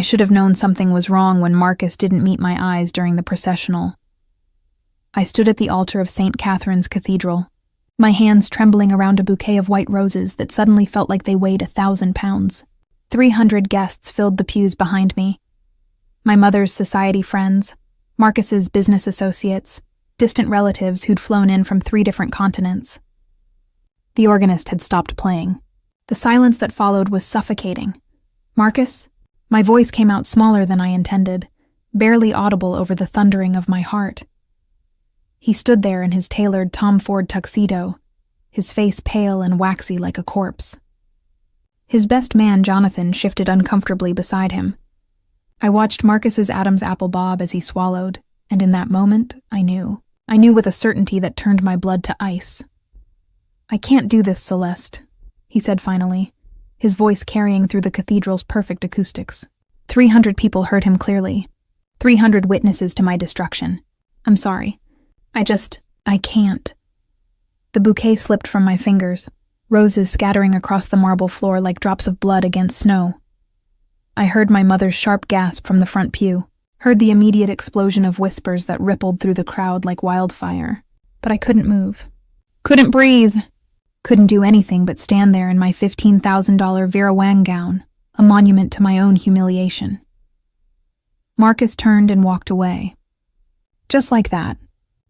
should have known something was wrong when Marcus didn't meet my eyes during the processional. I stood at the altar of St. Catherine's Cathedral, my hands trembling around a bouquet of white roses that suddenly felt like they weighed 1,000 pounds. 300 guests filled the pews behind me. My mother's society friends, Marcus's business associates, distant relatives who'd flown in from 3 different continents. The organist had stopped playing. The silence that followed was suffocating. "Marcus?" My voice came out smaller than I intended, barely audible over the thundering of my heart. He stood there in his tailored Tom Ford tuxedo, his face pale and waxy like a corpse. His best man, Jonathan, shifted uncomfortably beside him. I watched Marcus's Adam's apple bob as he swallowed, and in that moment, I knew. I knew with a certainty that turned my blood to ice. "I can't do this, Celeste," he said finally, his voice carrying through the cathedral's perfect acoustics. 300 people heard him clearly. 300 witnesses to my destruction. "I'm sorry. I can't." The bouquet slipped from my fingers, roses scattering across the marble floor like drops of blood against snow. I heard my mother's sharp gasp from the front pew, heard the immediate explosion of whispers that rippled through the crowd like wildfire. But I couldn't move. Couldn't breathe. Couldn't do anything but stand there in my $15,000 Vera Wang gown, a monument to my own humiliation. Marcus turned and walked away. Just like that,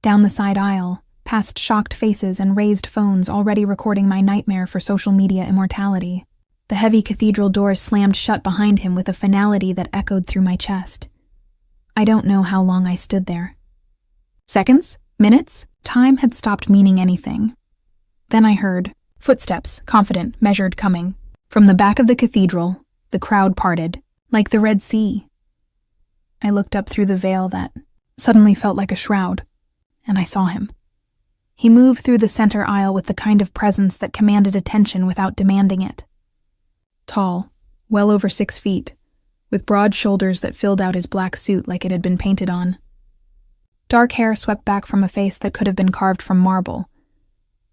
down the side aisle, past shocked faces and raised phones already recording my nightmare for social media immortality. The heavy cathedral doors slammed shut behind him with a finality that echoed through my chest. I don't know how long I stood there. Seconds? Minutes? Time had stopped meaning anything. Then I heard footsteps, confident, measured, coming. From the back of the cathedral, the crowd parted, like the Red Sea. I looked up through the veil that suddenly felt like a shroud, and I saw him. He moved through the center aisle with the kind of presence that commanded attention without demanding it. Tall, well over 6 feet, with broad shoulders that filled out his black suit like it had been painted on. Dark hair swept back from a face that could have been carved from marble.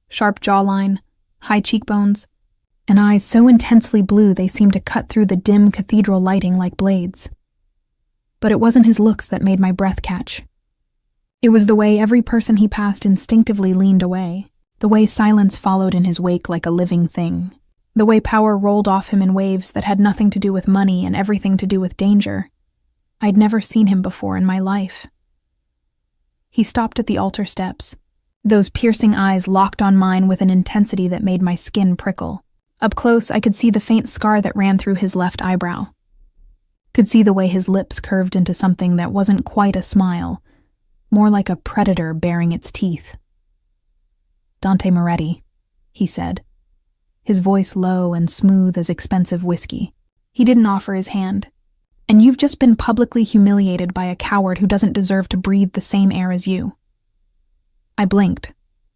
Sharp jawline, high cheekbones, and eyes so intensely blue they seemed to cut through the dim cathedral lighting like blades. But it wasn't his looks that made my breath catch. It was the way every person he passed instinctively leaned away, the way silence followed in his wake like a living thing, the way power rolled off him in waves that had nothing to do with money and everything to do with danger. I'd never seen him before in my life. He stopped at the altar steps, those piercing eyes locked on mine with an intensity that made my skin prickle. Up close, I could see the faint scar that ran through his left eyebrow. Could see the way his lips curved into something that wasn't quite a smile, more like a predator baring its teeth. "Dante Moretti," he said, his voice low and smooth as expensive whiskey. He didn't offer his hand. "And you've just been publicly humiliated by a coward who doesn't deserve to breathe the same air as you." I blinked,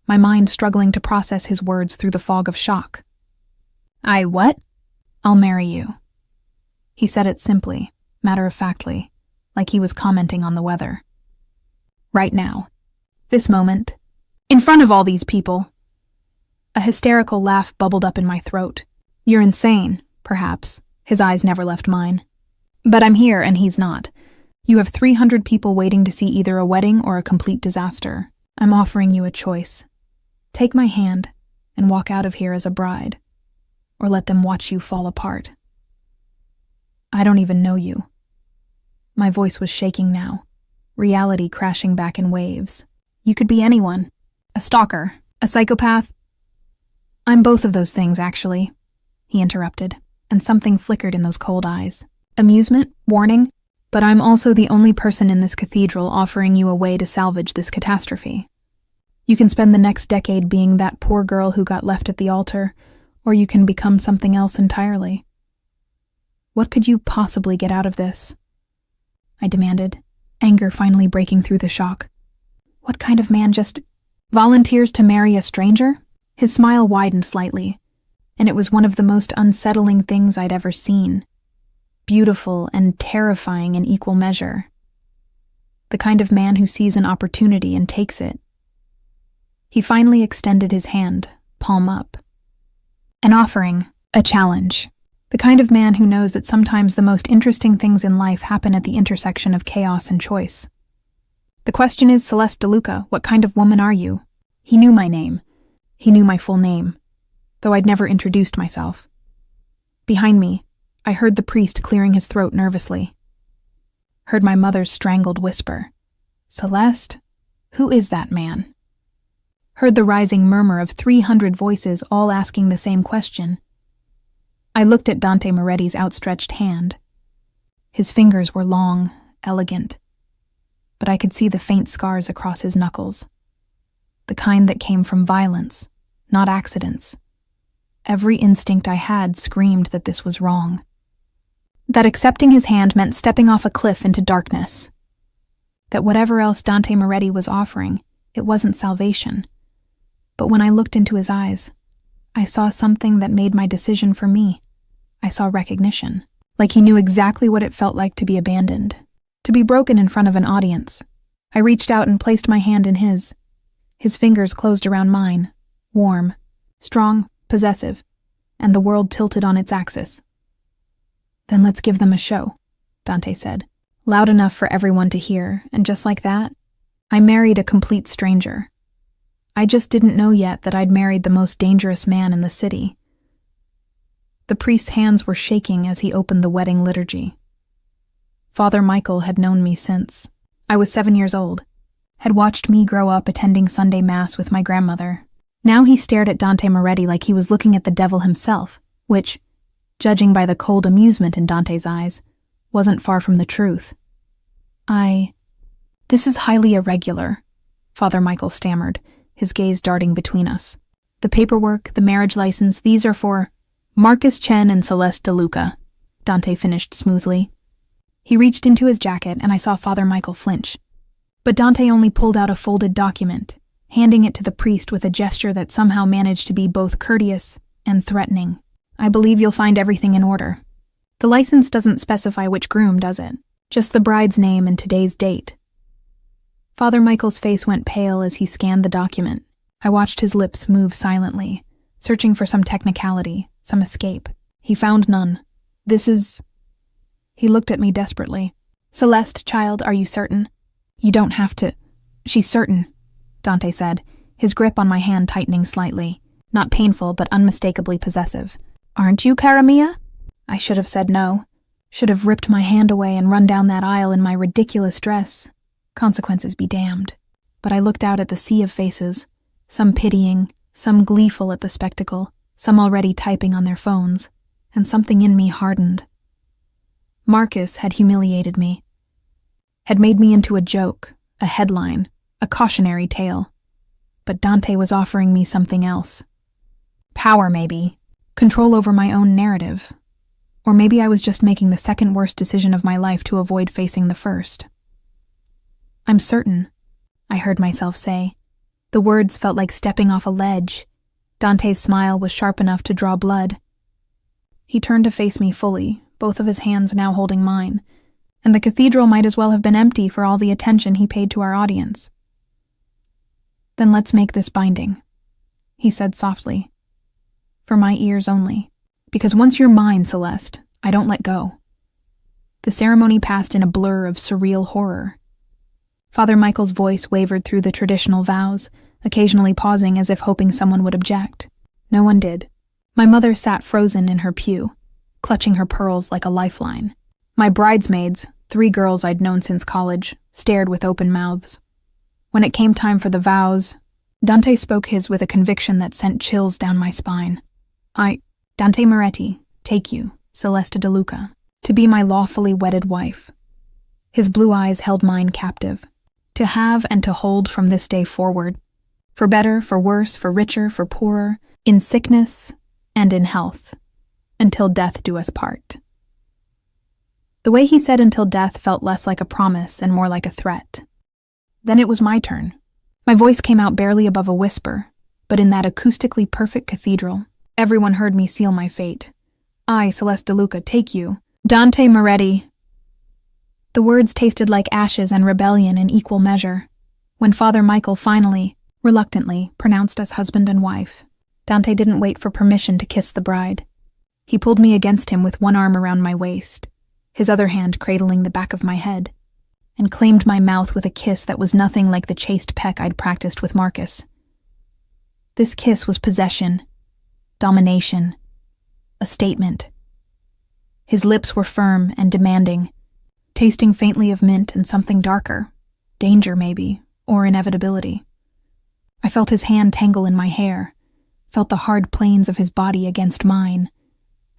my mind struggling to process his words through the fog of shock. "I what?" "I'll marry you." He said it simply, matter-of-factly, like he was commenting on the weather. Right now. This moment. In front of all these people. A hysterical laugh bubbled up in my throat. "You're insane, perhaps." His eyes never left mine. "But I'm here and he's not. You have 300 people waiting to see either a wedding or a complete disaster. I'm offering you a choice. Take my hand and walk out of here as a bride, or let them watch you fall apart. I don't even know you." My voice was shaking now, reality crashing back in waves. "You could be anyone. A stalker, a psychopath." "I'm both of those things, actually," he interrupted, and something flickered in those cold eyes. "Amusement, warning, but I'm also the only person in this cathedral offering you a way to salvage this catastrophe. You can spend the next decade being that poor girl who got left at the altar, or you can become something else entirely. What could you possibly get out of this?" I demanded, anger finally breaking through the shock. "What kind of man just volunteers to marry a stranger?" His smile widened slightly, and it was one of the most unsettling things I'd ever seen. Beautiful and terrifying in equal measure. The kind of man who sees an opportunity and takes it. He finally extended his hand, palm up. "An offering, a challenge. The kind of man who knows that sometimes the most interesting things in life happen at the intersection of chaos and choice. The question is, Celeste DeLuca, what kind of woman are you? He knew my name. He knew my full name, though I'd never introduced myself. Behind me, I heard the priest clearing his throat nervously. Heard my mother's strangled whisper, "Celeste, who is that man?" Heard the rising murmur of 300 voices all asking the same question. I looked at Dante Moretti's outstretched hand. His fingers were long, elegant, but I could see the faint scars across his knuckles. The kind that came from violence, not accidents. Every instinct I had screamed that this was wrong. That accepting his hand meant stepping off a cliff into darkness. That whatever else Dante Moretti was offering, it wasn't salvation. But when I looked into his eyes, I saw something that made my decision for me. I saw recognition, like he knew exactly what it felt like to be abandoned, to be broken in front of an audience. I reached out and placed my hand in his. His fingers closed around mine, warm, strong, possessive, and the world tilted on its axis. "Then let's give them a show," Dante said, loud enough for everyone to hear, and just like that, I married a complete stranger. I just didn't know yet that I'd married the most dangerous man in the city. The priest's hands were shaking as he opened the wedding liturgy. Father Michael had known me since I was 7 years old, had watched me grow up attending Sunday Mass with my grandmother. Now he stared at Dante Moretti like he was looking at the devil himself, which, judging by the cold amusement in Dante's eyes, wasn't far from the truth. This is highly irregular," Father Michael stammered, his gaze darting between us. "The paperwork, the marriage license, these are for Marcus Chen and Celeste DeLuca," Dante finished smoothly. He reached into his jacket and I saw Father Michael flinch. But Dante only pulled out a folded document, handing it to the priest with a gesture that somehow managed to be both courteous and threatening. "I believe you'll find everything in order. The license doesn't specify which groom, does it? Just the bride's name and today's date." Father Michael's face went pale as he scanned the document. I watched his lips move silently, searching for some technicality, some escape. He found none. He looked at me desperately. "Celeste, child, are you certain? You don't have to." "She's certain," Dante said, his grip on my hand tightening slightly, not painful but unmistakably possessive. "Aren't you, cara mia?" I should have said no. Should have ripped my hand away and run down that aisle in my ridiculous dress. Consequences be damned. But I looked out at the sea of faces, some pitying, some gleeful at the spectacle, some already typing on their phones, and something in me hardened. Marcus had humiliated me, had made me into a joke, a headline, a cautionary tale. But Dante was offering me something else. Power, maybe. Control over my own narrative. Or maybe I was just making the second worst decision of my life to avoid facing the first. "I'm certain," I heard myself say. The words felt like stepping off a ledge. Dante's smile was sharp enough to draw blood. He turned to face me fully, both of his hands now holding mine, and the cathedral might as well have been empty for all the attention he paid to our audience. "Then let's make this binding," he said softly. "For my ears only. Because once you're mine, Celeste, I don't let go." The ceremony passed in a blur of surreal horror. Father Michael's voice wavered through the traditional vows, occasionally pausing as if hoping someone would object. No one did. My mother sat frozen in her pew, clutching her pearls like a lifeline. My bridesmaids, 3 girls I'd known since college, stared with open mouths. When it came time for the vows, Dante spoke his with a conviction that sent chills down my spine. Dante Moretti, take you, Celeste DeLuca, to be my lawfully wedded wife." His blue eyes held mine captive. "To have and to hold from this day forward, for better, for worse, for richer, for poorer, in sickness and in health, until death do us part." The way he said "until death" felt less like a promise and more like a threat. Then it was my turn. My voice came out barely above a whisper, but in that acoustically perfect cathedral, everyone heard me seal my fate. "I, Celeste DeLuca, take you, Dante Moretti." The words tasted like ashes and rebellion in equal measure. When Father Michael finally, reluctantly, pronounced us husband and wife, Dante didn't wait for permission to kiss the bride. He pulled me against him with one arm around my waist, his other hand cradling the back of my head, and claimed my mouth with a kiss that was nothing like the chaste peck I'd practiced with Marcus. This kiss was possession, domination, a statement. His lips were firm and demanding, tasting faintly of mint and something darker, danger maybe, or inevitability. I felt his hand tangle in my hair, felt the hard planes of his body against mine,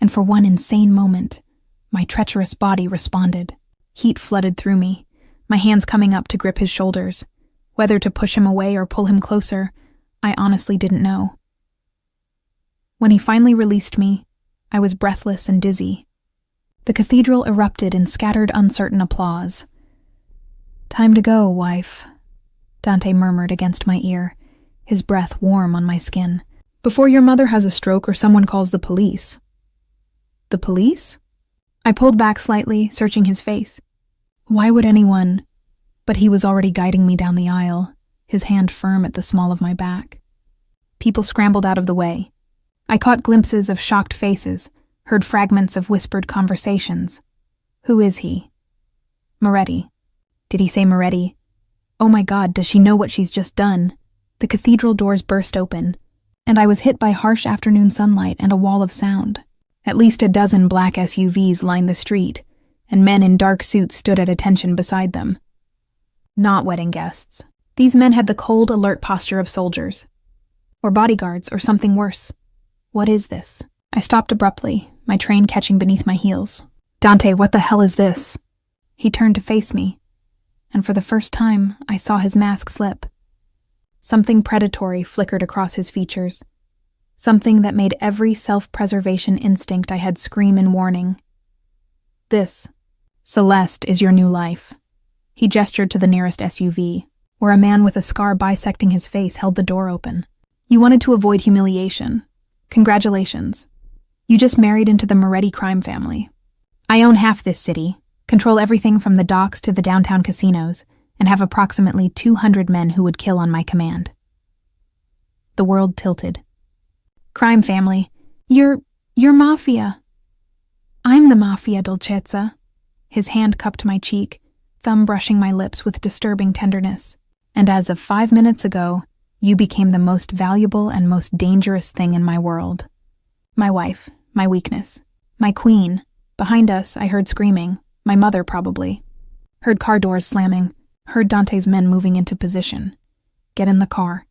and for one insane moment, my treacherous body responded. Heat flooded through me, my hands coming up to grip his shoulders. Whether to push him away or pull him closer, I honestly didn't know. When he finally released me, I was breathless and dizzy. The cathedral erupted in scattered, uncertain applause. "Time to go, wife," Dante murmured against my ear, his breath warm on my skin. "Before your mother has a stroke or someone calls the police." "The police?" I pulled back slightly, searching his face. Why would anyone? But he was already guiding me down the aisle, his hand firm at the small of my back. People scrambled out of the way. I caught glimpses of shocked faces, heard fragments of whispered conversations. Who is he? Moretti. Did he say Moretti? Oh my God, does she know what she's just done? The cathedral doors burst open, and I was hit by harsh afternoon sunlight and a wall of sound. At least a dozen black SUVs lined the street, and men in dark suits stood at attention beside them. Not wedding guests. These men had the cold, alert posture of soldiers. Or bodyguards, or something worse. What is this? I stopped abruptly, my train catching beneath my heels. "Dante, what the hell is this?" He turned to face me, and for the first time, I saw his mask slip. Something predatory flickered across his features. Something that made every self-preservation instinct I had scream in warning. "This, Celeste, is your new life." He gestured to the nearest SUV, where a man with a scar bisecting his face held the door open. "You wanted to avoid humiliation. Congratulations. You just married into the Moretti crime family. I own half this city, control everything from the docks to the downtown casinos, and have approximately 200 men who would kill on my command." The world tilted. "Crime family. You're Mafia." "I'm the Mafia, Dolcezza." His hand cupped my cheek, thumb brushing my lips with disturbing tenderness. "And as of 5 minutes ago, you became the most valuable and most dangerous thing in my world. My wife, my weakness, my queen." Behind us, I heard screaming, my mother probably. Heard car doors slamming, heard Dante's men moving into position. "Get in the car,"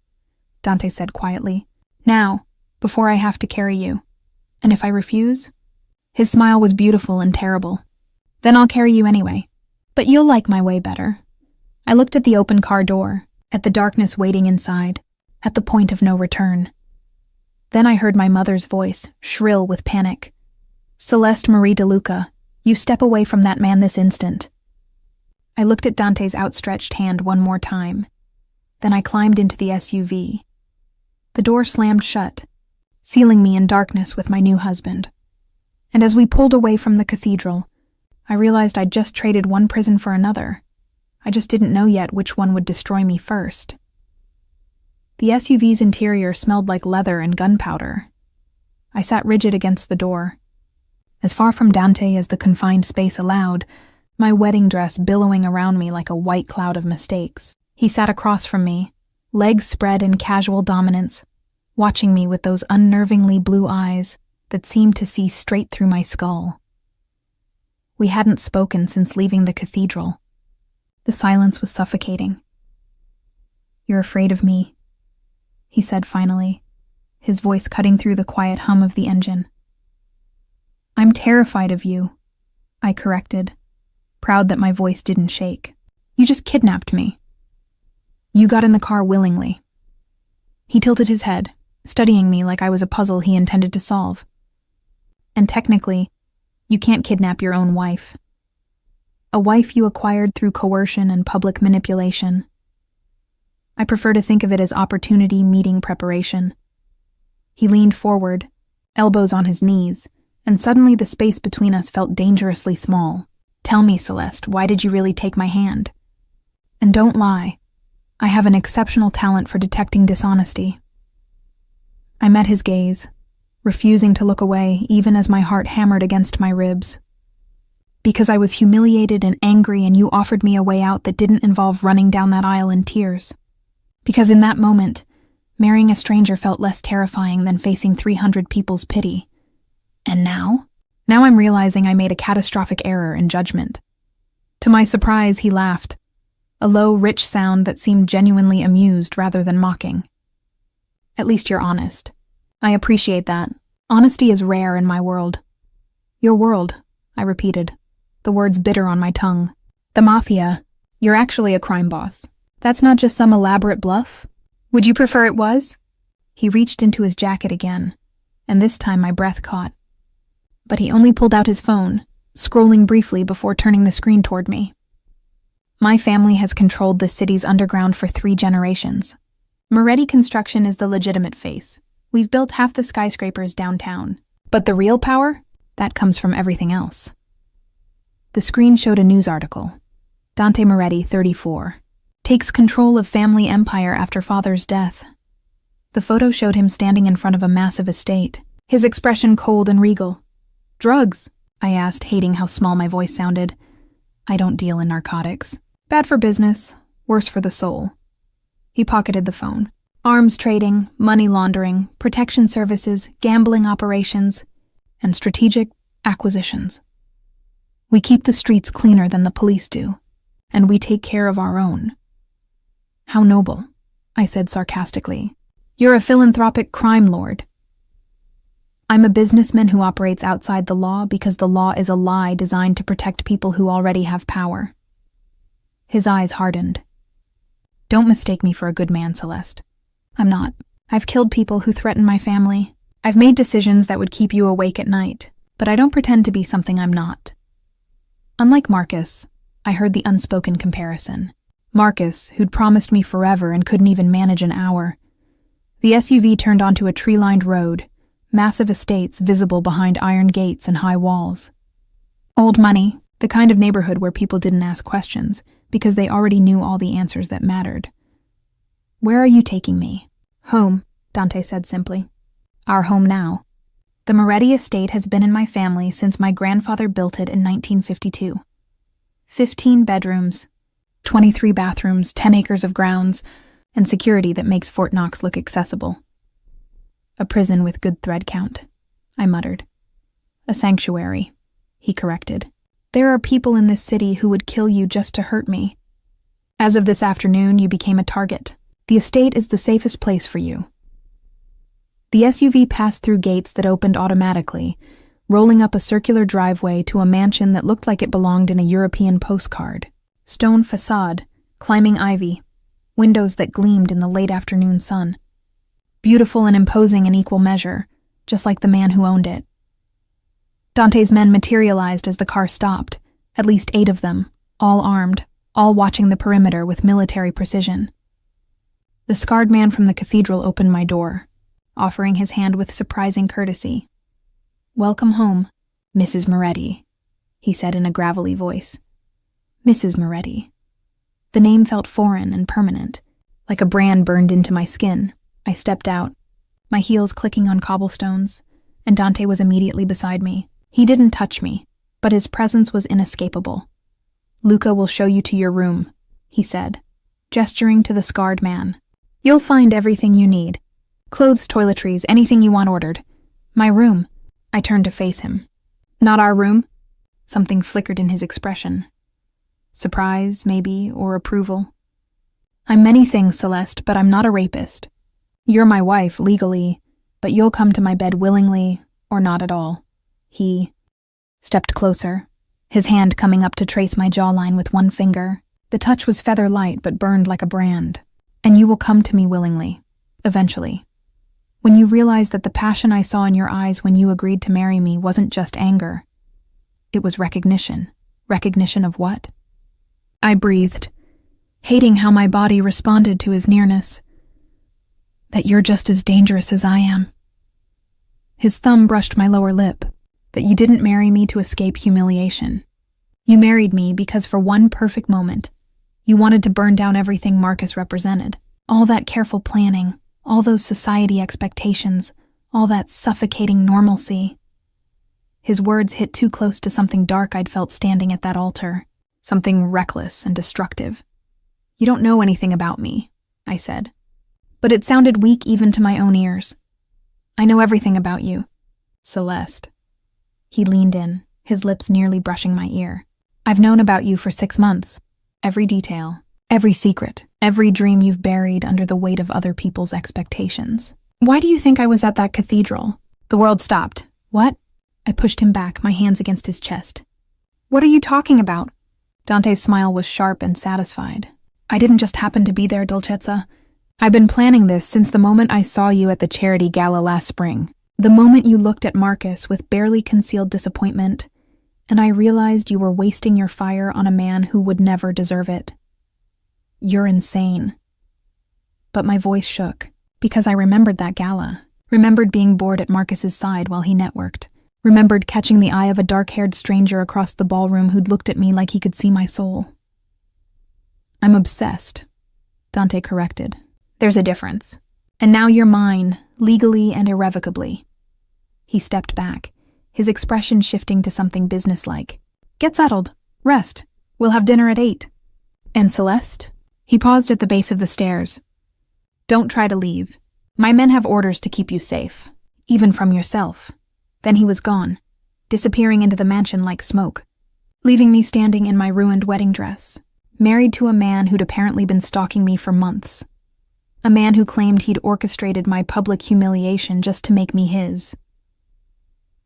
Dante said quietly. "Now, before I have to carry you. And if I refuse?" His smile was beautiful and terrible. "Then I'll carry you anyway. But you'll like my way better." I looked at the open car door, at the darkness waiting inside, at the point of no return. Then I heard my mother's voice, shrill with panic. "Celeste Marie De Luca, you step away from that man this instant." I looked at Dante's outstretched hand one more time. Then I climbed into the SUV. The door slammed shut, sealing me in darkness with my new husband. And as we pulled away from the cathedral, I realized I'd just traded one prison for another. I just didn't know yet which one would destroy me first. The SUV's interior smelled like leather and gunpowder. I sat rigid against the door. As far from Dante as the confined space allowed, my wedding dress billowing around me like a white cloud of mistakes. He sat across from me, legs spread in casual dominance, watching me with those unnervingly blue eyes that seemed to see straight through my skull. We hadn't spoken since leaving the cathedral. The silence was suffocating. "You're afraid of me," he said finally, his voice cutting through the quiet hum of the engine. "I'm terrified of you," I corrected, proud that my voice didn't shake. "You just kidnapped me. You got in the car willingly." He tilted his head, studying me like I was a puzzle he intended to solve. "And technically, you can't kidnap your own wife. A wife you acquired through coercion and public manipulation. I prefer to think of it as opportunity meeting preparation." He leaned forward, elbows on his knees, and suddenly the space between us felt dangerously small. "Tell me, Celeste, why did you really take my hand? And don't lie. I have an exceptional talent for detecting dishonesty." I met his gaze, refusing to look away even as my heart hammered against my ribs. Because I was humiliated and angry and you offered me a way out that didn't involve running down that aisle in tears. Because in that moment, marrying a stranger felt less terrifying than facing 300 people's pity. And now? Now I'm realizing I made a catastrophic error in judgment. To my surprise, he laughed, a low, rich sound that seemed genuinely amused rather than mocking. At least you're honest. I appreciate that. Honesty is rare in my world. Your world, I repeated, the words bitter on my tongue. The Mafia. You're actually a crime boss. That's not just some elaborate bluff. Would you prefer it was? He reached into his jacket again, and this time my breath caught. But he only pulled out his phone, scrolling briefly before turning the screen toward me. My family has controlled the city's underground for 3 generations. Moretti Construction is the legitimate face. We've built half the skyscrapers downtown. But the real power? That comes from everything else. The screen showed a news article. Dante Moretti, 34, takes control of family empire after father's death. The photo showed him standing in front of a massive estate, his expression cold and regal. Drugs? I asked, hating how small my voice sounded. I don't deal in narcotics. Bad for business, worse for the soul. He pocketed the phone. Arms trading, money laundering, protection services, gambling operations, and strategic acquisitions. We keep the streets cleaner than the police do, and we take care of our own. How noble, I said sarcastically. You're a philanthropic crime lord. I'm a businessman who operates outside the law because the law is a lie designed to protect people who already have power. His eyes hardened. Don't mistake me for a good man, Celeste. I'm not. I've killed people who threaten my family. I've made decisions that would keep you awake at night, but I don't pretend to be something I'm not. Unlike Marcus, I heard the unspoken comparison. Marcus, who'd promised me forever and couldn't even manage an hour. The SUV turned onto a tree-lined road, massive estates visible behind iron gates and high walls. Old money, the kind of neighborhood where people didn't ask questions because they already knew all the answers that mattered. Where are you taking me? Home, Dante said simply. Our home now. The Moretti estate has been in my family since my grandfather built it in 1952. 15 bedrooms, 23 bathrooms, 10 acres of grounds, and security that makes Fort Knox look accessible. A prison with good thread count, I muttered. A sanctuary, he corrected. There are people in this city who would kill you just to hurt me. As of this afternoon, you became a target. The estate is the safest place for you. The SUV passed through gates that opened automatically, rolling up a circular driveway to a mansion that looked like it belonged in a European postcard. Stone facade, climbing ivy, windows that gleamed in the late afternoon sun. Beautiful and imposing in equal measure, just like the man who owned it. Dante's men materialized as the car stopped, at least 8 of them, all armed, all watching the perimeter with military precision. The scarred man from the cathedral opened my door, offering his hand with surprising courtesy. Welcome home, Mrs. Moretti, he said in a gravelly voice. Mrs. Moretti. The name felt foreign and permanent, like a brand burned into my skin. I stepped out, my heels clicking on cobblestones, and Dante was immediately beside me. He didn't touch me, but his presence was inescapable. Luca will show you to your room, he said, gesturing to the scarred man. You'll find everything you need. Clothes, toiletries, anything you want ordered. My room. I turned to face him. Not our room? Something flickered in his expression. Surprise, maybe, or approval. I'm many things, Celeste, but I'm not a rapist. You're my wife, legally, but you'll come to my bed willingly, or not at all. He stepped closer, his hand coming up to trace my jawline with one finger. The touch was feather light, but burned like a brand. And you will come to me willingly, eventually. When you realize that the passion I saw in your eyes when you agreed to marry me wasn't just anger. It was recognition. Recognition of what? I breathed, hating how my body responded to his nearness. That you're just as dangerous as I am. His thumb brushed my lower lip. That you didn't marry me to escape humiliation. You married me because for one perfect moment, you wanted to burn down everything Marcus represented. All that careful planning, all those society expectations, all that suffocating normalcy. His words hit too close to something dark I'd felt standing at that altar, something reckless and destructive. "You don't know anything about me," I said. But it sounded weak even to my own ears. "I know everything about you, Celeste." He leaned in, his lips nearly brushing my ear. "I've known about you for 6 months. Every detail, every secret, every dream you've buried under the weight of other people's expectations. Why do you think I was at that cathedral?" The world stopped. "What?" I pushed him back, my hands against his chest. "What are you talking about?" Dante's smile was sharp and satisfied. "I didn't just happen to be there, Dolcezza. I've been planning this since the moment I saw you at the charity gala last spring. The moment you looked at Marcus with barely concealed disappointment, and I realized you were wasting your fire on a man who would never deserve it. You're insane." But my voice shook, because I remembered that gala, remembered being bored at Marcus's side while he networked, remembered catching the eye of a dark-haired stranger across the ballroom who'd looked at me like he could see my soul. "I'm obsessed," Dante corrected. "There's a difference. And now you're mine, legally and irrevocably." He stepped back, his expression shifting to something businesslike. "Get settled. Rest. We'll have dinner at 8. And Celeste?" He paused at the base of the stairs. "Don't try to leave. My men have orders to keep you safe, even from yourself." Then he was gone, disappearing into the mansion like smoke, leaving me standing in my ruined wedding dress, married to a man who'd apparently been stalking me for months. A man who claimed he'd orchestrated my public humiliation just to make me his.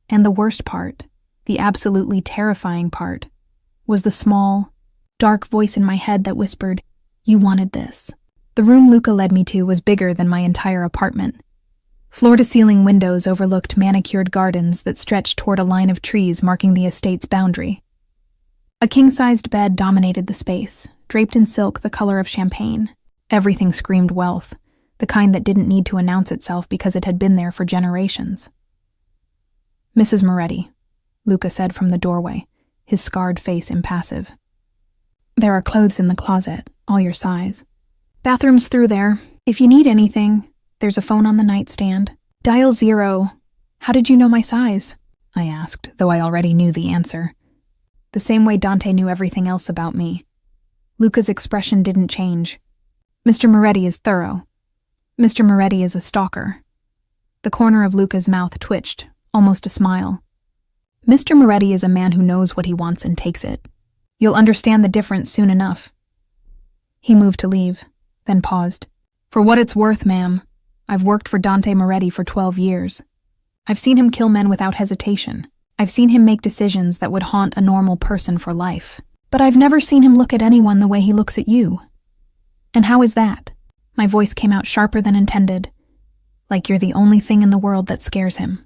And the worst part, the absolutely terrifying part, was the small, dark voice in my head that whispered, "You wanted this." The room Luca led me to was bigger than my entire apartment. Floor-to-ceiling windows overlooked manicured gardens that stretched toward a line of trees marking the estate's boundary. A king-sized bed dominated the space, draped in silk the color of champagne. Everything screamed wealth, the kind that didn't need to announce itself because it had been there for generations. "Mrs. Moretti," Luca said from the doorway, his scarred face impassive. "There are clothes in the closet, all your size. Bathroom's through there. If you need anything, there's a phone on the nightstand. Dial 0. How did you know my size?" I asked, though I already knew the answer. The same way Dante knew everything else about me. Luca's expression didn't change. "Mr. Moretti is thorough. Mr. Moretti is a stalker." The corner of Luca's mouth twitched, almost a smile. "Mr. Moretti is a man who knows what he wants and takes it. You'll understand the difference soon enough." He moved to leave, then paused. "For what it's worth, ma'am, I've worked for Dante Moretti for 12 years. I've seen him kill men without hesitation. I've seen him make decisions that would haunt a normal person for life. But I've never seen him look at anyone the way he looks at you. And how is that?" My voice came out sharper than intended. "Like you're the only thing in the world that scares him."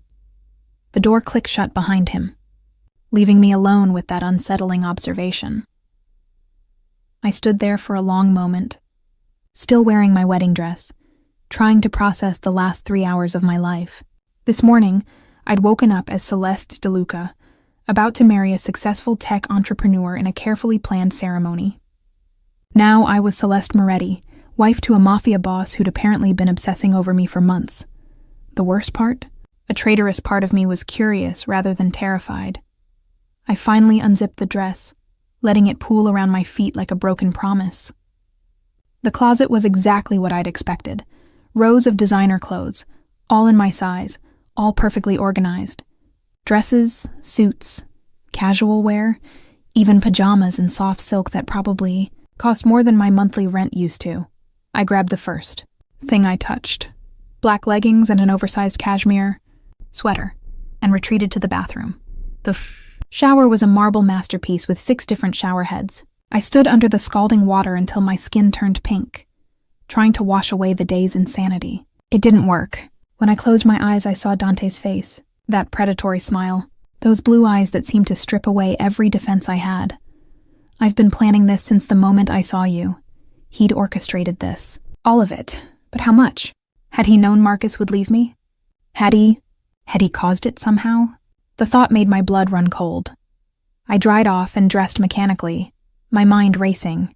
The door clicked shut behind him, leaving me alone with that unsettling observation. I stood there for a long moment, still wearing my wedding dress, trying to process the last 3 hours of my life. This morning, I'd woken up as Celeste DeLuca, about to marry a successful tech entrepreneur in a carefully planned ceremony. Now I was Celeste Moretti, wife to a Mafia boss who'd apparently been obsessing over me for months. The worst part? A traitorous part of me was curious rather than terrified. I finally unzipped the dress, letting it pool around my feet like a broken promise. The closet was exactly what I'd expected. Rows of designer clothes, all in my size, all perfectly organized. Dresses, suits, casual wear, even pajamas in soft silk that probably cost more than my monthly rent used to. I grabbed the first thing I touched. Black leggings and an oversized cashmere sweater, and retreated to the bathroom. The shower was a marble masterpiece with 6 different shower heads. I stood under the scalding water until my skin turned pink, trying to wash away the day's insanity. It didn't work. When I closed my eyes, I saw Dante's face, that predatory smile, those blue eyes that seemed to strip away every defense I had. I've been planning this since the moment I saw you. He'd orchestrated this. All of it. But how much? Had he known Marcus would leave me? Had he caused it somehow? The thought made my blood run cold. I dried off and dressed mechanically, my mind racing.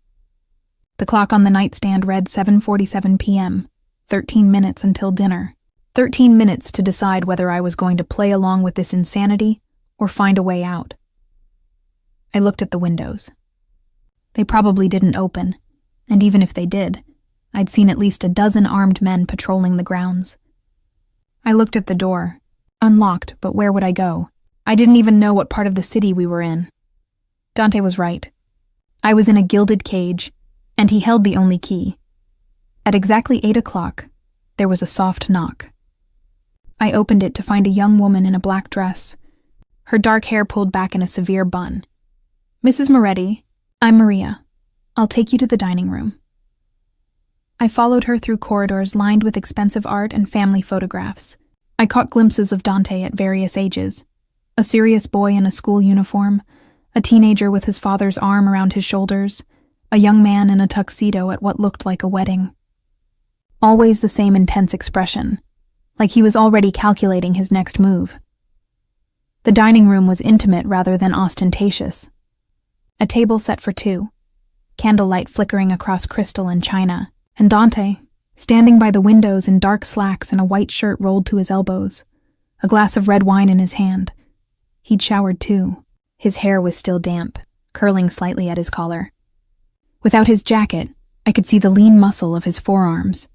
The clock on the nightstand read 7:47 p.m., 13 minutes until dinner. 13 minutes to decide whether I was going to play along with this insanity or find a way out. I looked at the windows. They probably didn't open, and even if they did, I'd seen at least a dozen armed men patrolling the grounds. I looked at the door. Unlocked, but where would I go? I didn't even know what part of the city we were in. Dante was right. I was in a gilded cage, and he held the only key. At exactly 8 o'clock, there was a soft knock. I opened it to find a young woman in a black dress, her dark hair pulled back in a severe bun. "Mrs. Moretti, I'm Maria. I'll take you to the dining room." I followed her through corridors lined with expensive art and family photographs. I caught glimpses of Dante at various ages. A serious boy in a school uniform, a teenager with his father's arm around his shoulders, a young man in a tuxedo at what looked like a wedding. Always the same intense expression, like he was already calculating his next move. The dining room was intimate rather than ostentatious. A table set for two, candlelight flickering across crystal and china, and Dante, standing by the windows in dark slacks and a white shirt rolled to his elbows, a glass of red wine in his hand. He'd showered too. His hair was still damp, curling slightly at his collar. Without his jacket, I could see the lean muscle of his forearms,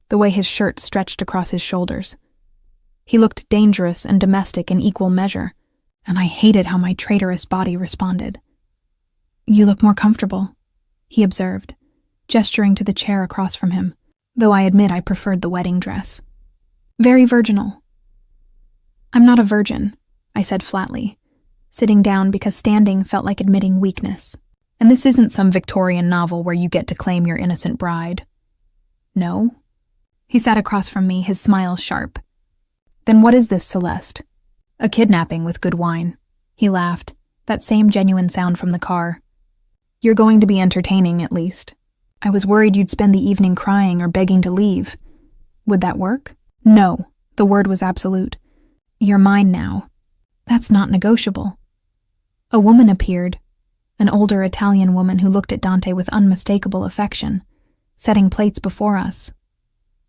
the way his shirt stretched across his shoulders. He looked dangerous and domestic in equal measure, and I hated how my traitorous body responded. "You look more comfortable," he observed, gesturing to the chair across from him, though I admit I preferred the wedding dress. "Very virginal." "I'm not a virgin," I said flatly, sitting down because standing felt like admitting weakness. "And this isn't some Victorian novel where you get to claim your innocent bride." "No?" He sat across from me, his smile sharp. "Then what is this, Celeste?" "A kidnapping with good wine." He laughed, that same genuine sound from the car. "You're going to be entertaining, at least. I was worried you'd spend the evening crying or begging to leave. Would that work?" "No." The word was absolute. "You're mine now." "That's not negotiable." A woman appeared, an older Italian woman who looked at Dante with unmistakable affection, setting plates before us.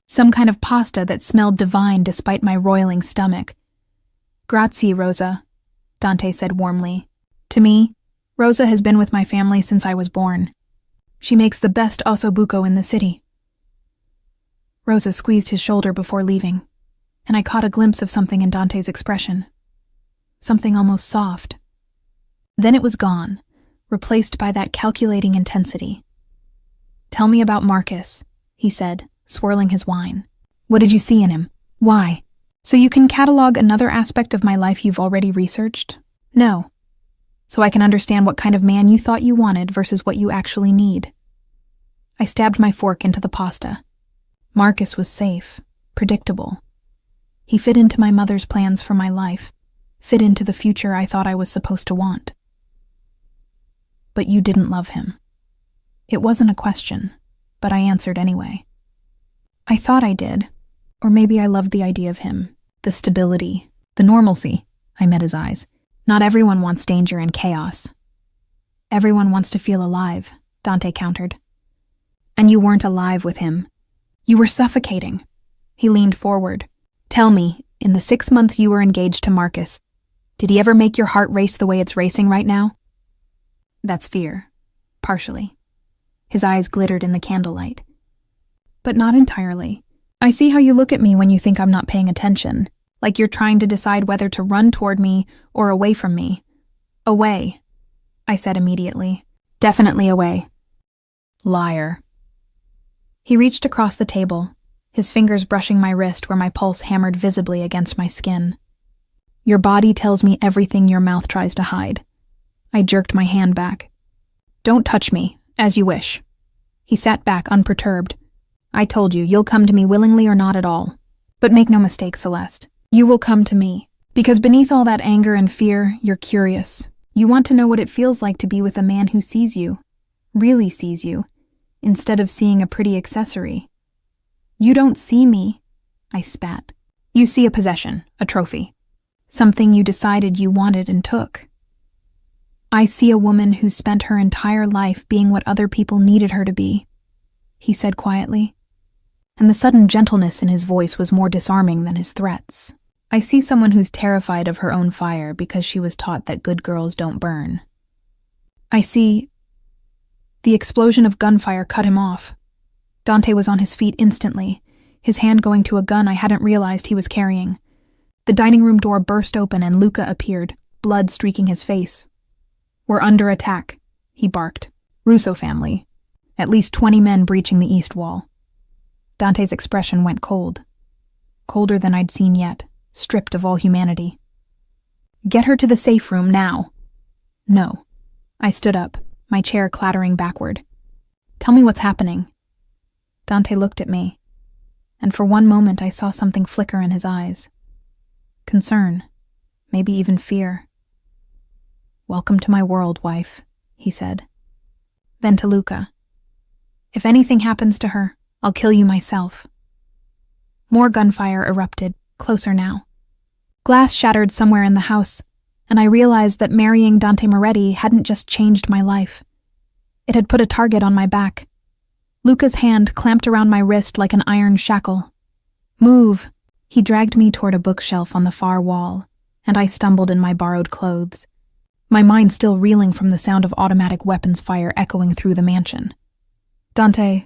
Some kind of pasta that smelled divine despite my roiling stomach. "Grazie, Rosa," Dante said warmly. To me, Rosa has been with my family since I was born. She makes the best ossobuco in the city. Rosa squeezed his shoulder before leaving, and I caught a glimpse of something in Dante's expression. Something almost soft. Then it was gone, replaced by that calculating intensity. "Tell me about Marcus," he said, swirling his wine. "What did you see in him? Why? So you can catalog another aspect of my life you've already researched? No. So I can understand what kind of man you thought you wanted versus what you actually need." I stabbed my fork into the pasta. Marcus was safe, predictable. He fit into my mother's plans for my life, fit into the future I thought I was supposed to want. "But you didn't love him." It wasn't a question, but I answered anyway. "I thought I did, or maybe I loved the idea of him, the stability, the normalcy." I met his eyes. "Not everyone wants danger and chaos." "Everyone wants to feel alive," Dante countered. "And you weren't alive with him. You were suffocating." He leaned forward. "Tell me, in the 6 months you were engaged to Marcus, did he ever make your heart race the way it's racing right now?" "That's fear. Partially." His eyes glittered in the candlelight. "But not entirely. I see how you look at me when you think I'm not paying attention. Like you're trying to decide whether to run toward me or away from me." "Away," I said immediately. "Definitely away." "Liar." He reached across the table, his fingers brushing my wrist where my pulse hammered visibly against my skin. "Your body tells me everything your mouth tries to hide." I jerked my hand back. "Don't touch me, as you wish." He sat back unperturbed. "I told you, you'll come to me willingly or not at all. But make no mistake, Celeste. You will come to me, because beneath all that anger and fear, you're curious. You want to know what it feels like to be with a man who sees you, really sees you, instead of seeing a pretty accessory. You don't see me," I spat. "You see a possession, a trophy. Something you decided you wanted and took. I see a woman who spent her entire life being what other people needed her to be," he said quietly. and the sudden gentleness in his voice was more disarming than his threats. I see someone who's terrified of her own fire because she was taught that good girls don't burn. I see... The explosion of gunfire cut him off. Dante was on his feet instantly, his hand going to a gun I hadn't realized he was carrying. The dining room door burst open and Luca appeared, blood streaking his face. "We're under attack," he barked. "Russo family. At least 20 men breaching the east wall." Dante's expression went cold. Colder than I'd seen yet, stripped of all humanity. "Get her to the safe room now." "No." I stood up, my chair clattering backward. "Tell me what's happening." Dante looked at me, and for one moment I saw something flicker in his eyes. Concern, maybe even fear. "Welcome to my world, wife," he said. Then to Luca, "If anything happens to her, I'll kill you myself." More gunfire erupted, closer now. Glass shattered somewhere in the house, and I realized that marrying Dante Moretti hadn't just changed my life. It had put a target on my back. Luca's hand clamped around my wrist like an iron shackle. "Move!" He dragged me toward a bookshelf on the far wall, and I stumbled in my borrowed clothes, my mind still reeling from the sound of automatic weapons fire echoing through the mansion. "Dante..."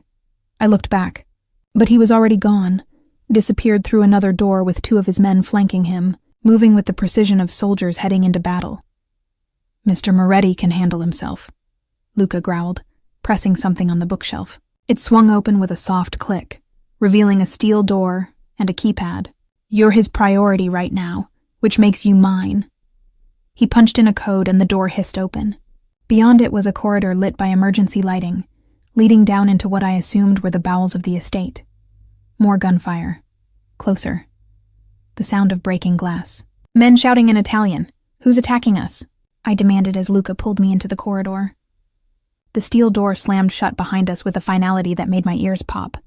I looked back, but he was already gone, disappeared through another door with 2 of his men flanking him, moving with the precision of soldiers heading into battle. "Mr. Moretti can handle himself," Luca growled, pressing something on the bookshelf. It swung open with a soft click, revealing a steel door and a keypad. "You're his priority right now, which makes you mine." He punched in a code and the door hissed open. Beyond it was a corridor lit by emergency lighting, leading down into what I assumed were the bowels of the estate. More gunfire. Closer. The sound of breaking glass. "Men shouting in Italian. Who's attacking us?" I demanded as Luca pulled me into the corridor. The steel door slammed shut behind us with a finality that made my ears pop.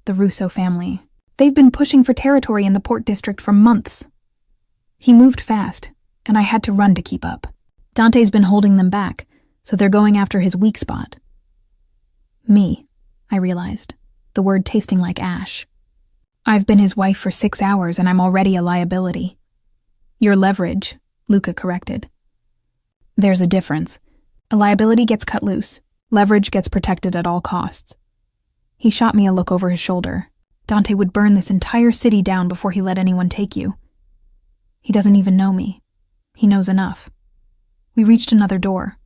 The Russo family. They've been pushing for territory in the Port District for months. He moved fast, and I had to run to keep up. Dante's been holding them back, so they're going after his weak spot. Me, I realized, the word tasting like ash. I've been his wife for 6 hours and I'm already a liability. Your leverage, Luca corrected. There's a difference. A liability gets cut loose. Leverage gets protected at all costs. He shot me a look over his shoulder. Dante would burn this entire city down before he let anyone take you. He doesn't even know me. He knows enough. We reached another door,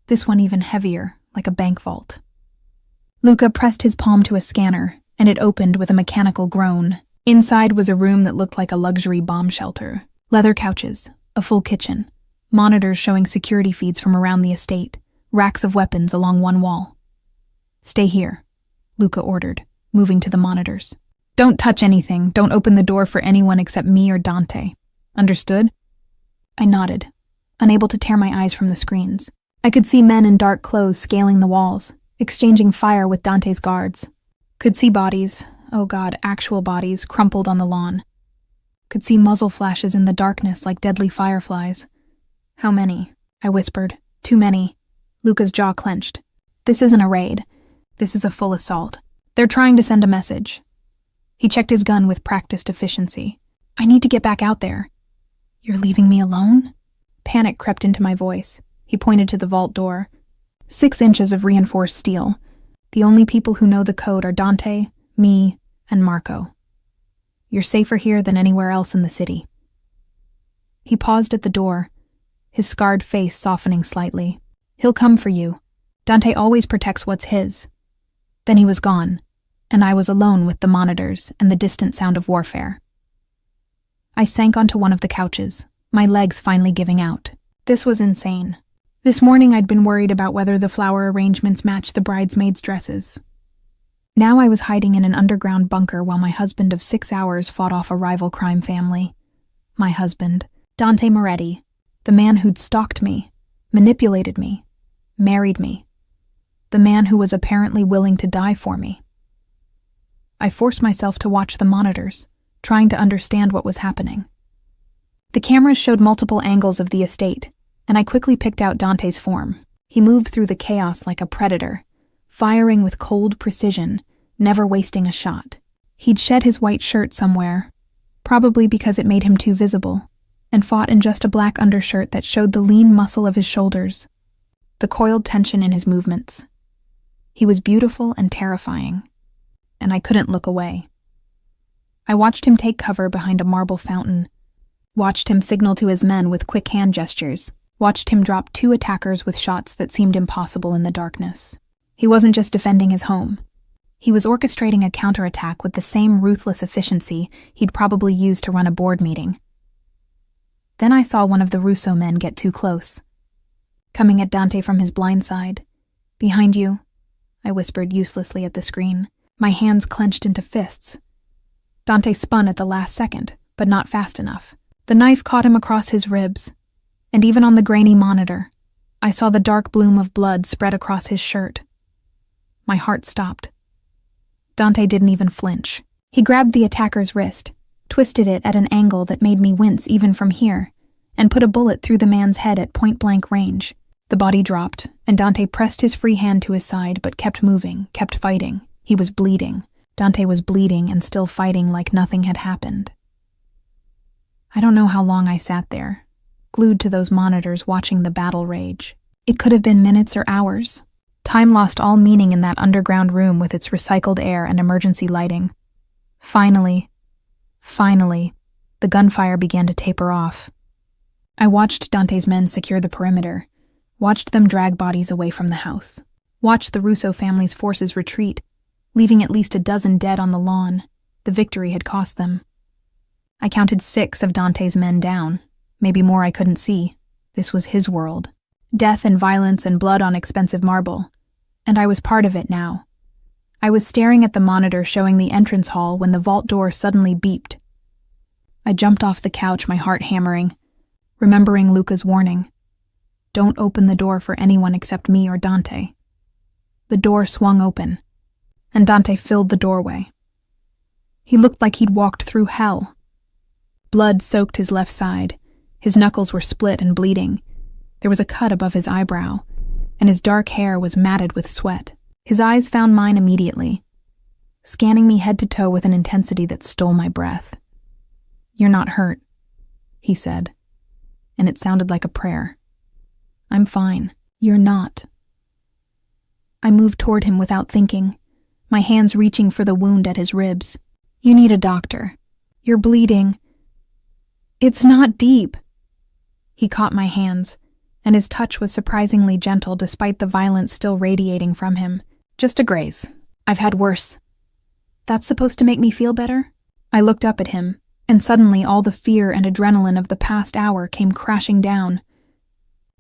this one even heavier, like a bank vault. Luca pressed his palm to a scanner, and it opened with a mechanical groan. Inside was a room that looked like a luxury bomb shelter. Leather couches, a full kitchen, monitors showing security feeds from around the estate, racks of weapons along one wall. Stay here, Luca ordered, moving to the monitors. Don't touch anything, don't open the door for anyone except me or Dante. Understood? I nodded, unable to tear my eyes from the screens. I could see men in dark clothes scaling the walls, exchanging fire with Dante's guards. Could see bodies, oh God, actual bodies, crumpled on the lawn. Could see muzzle flashes in the darkness like deadly fireflies. How many? I whispered. Too many. Luca's jaw clenched. This isn't a raid. This is a full assault. They're trying to send a message. He checked his gun with practiced efficiency. I need to get back out there. You're leaving me alone? Panic crept into my voice. He pointed to the vault door. 6 inches of reinforced steel. The only people who know the code are Dante, me, and Marco. You're safer here than anywhere else in the city. He paused at the door, his scarred face softening slightly. He'll come for you. Dante always protects what's his. Then he was gone, and I was alone with the monitors and the distant sound of warfare. I sank onto one of the couches, my legs finally giving out. This was insane. This morning I'd been worried about whether the flower arrangements matched the bridesmaids' dresses. Now I was hiding in an underground bunker while my husband of 6 hours fought off a rival crime family. My husband, Dante Moretti, the man who'd stalked me, manipulated me, married me. The man who was apparently willing to die for me. I forced myself to watch the monitors, trying to understand what was happening. The cameras showed multiple angles of the estate, and I quickly picked out Dante's form. He moved through the chaos like a predator, firing with cold precision, never wasting a shot. He'd shed his white shirt somewhere, probably because it made him too visible, and fought in just a black undershirt that showed the lean muscle of his shoulders, the coiled tension in his movements. He was beautiful and terrifying, and I couldn't look away. I watched him take cover behind a marble fountain, watched him signal to his men with quick hand gestures, watched him drop 2 attackers with shots that seemed impossible in the darkness. He wasn't just defending his home. He was orchestrating a counterattack with the same ruthless efficiency he'd probably used to run a board meeting. Then I saw one of the Russo men get too close, coming at Dante from his blind side. "Behind you," I whispered uselessly at the screen, my hands clenched into fists. Dante spun at the last second, but not fast enough. The knife caught him across his ribs, and even on the grainy monitor, I saw the dark bloom of blood spread across his shirt. My heart stopped. Dante didn't even flinch. He grabbed the attacker's wrist, twisted it at an angle that made me wince even from here, and put a bullet through the man's head at point-blank range. The body dropped, and Dante pressed his free hand to his side but kept moving, kept fighting. He was bleeding. Dante was bleeding and still fighting like nothing had happened. I don't know how long I sat there, glued to those monitors watching the battle rage. It could have been minutes or hours. Time lost all meaning in that underground room with its recycled air and emergency lighting. Finally, the gunfire began to taper off. I watched Dante's men secure the perimeter, watched them drag bodies away from the house, watched the Russo family's forces retreat, leaving at least a dozen dead on the lawn. The victory had cost them. I counted 6 of Dante's men down, maybe more I couldn't see. This was his world. Death and violence and blood on expensive marble. And I was part of it now. I was staring at the monitor showing the entrance hall when the vault door suddenly beeped. I jumped off the couch, my heart hammering, remembering Luca's warning. Don't open the door for anyone except me or Dante. The door swung open, and Dante filled the doorway. He looked like he'd walked through hell. Blood soaked his left side. His knuckles were split and bleeding. There was a cut above his eyebrow, and his dark hair was matted with sweat. His eyes found mine immediately, scanning me head to toe with an intensity that stole my breath. "You're not hurt," he said, and it sounded like a prayer. "I'm fine. You're not." I moved toward him without thinking, my hands reaching for the wound at his ribs. "You need a doctor. You're bleeding." "It's not deep." He caught my hands, and his touch was surprisingly gentle despite the violence still radiating from him. "Just a graze. I've had worse." "That's supposed to make me feel better?" I looked up at him, and suddenly all the fear and adrenaline of the past hour came crashing down.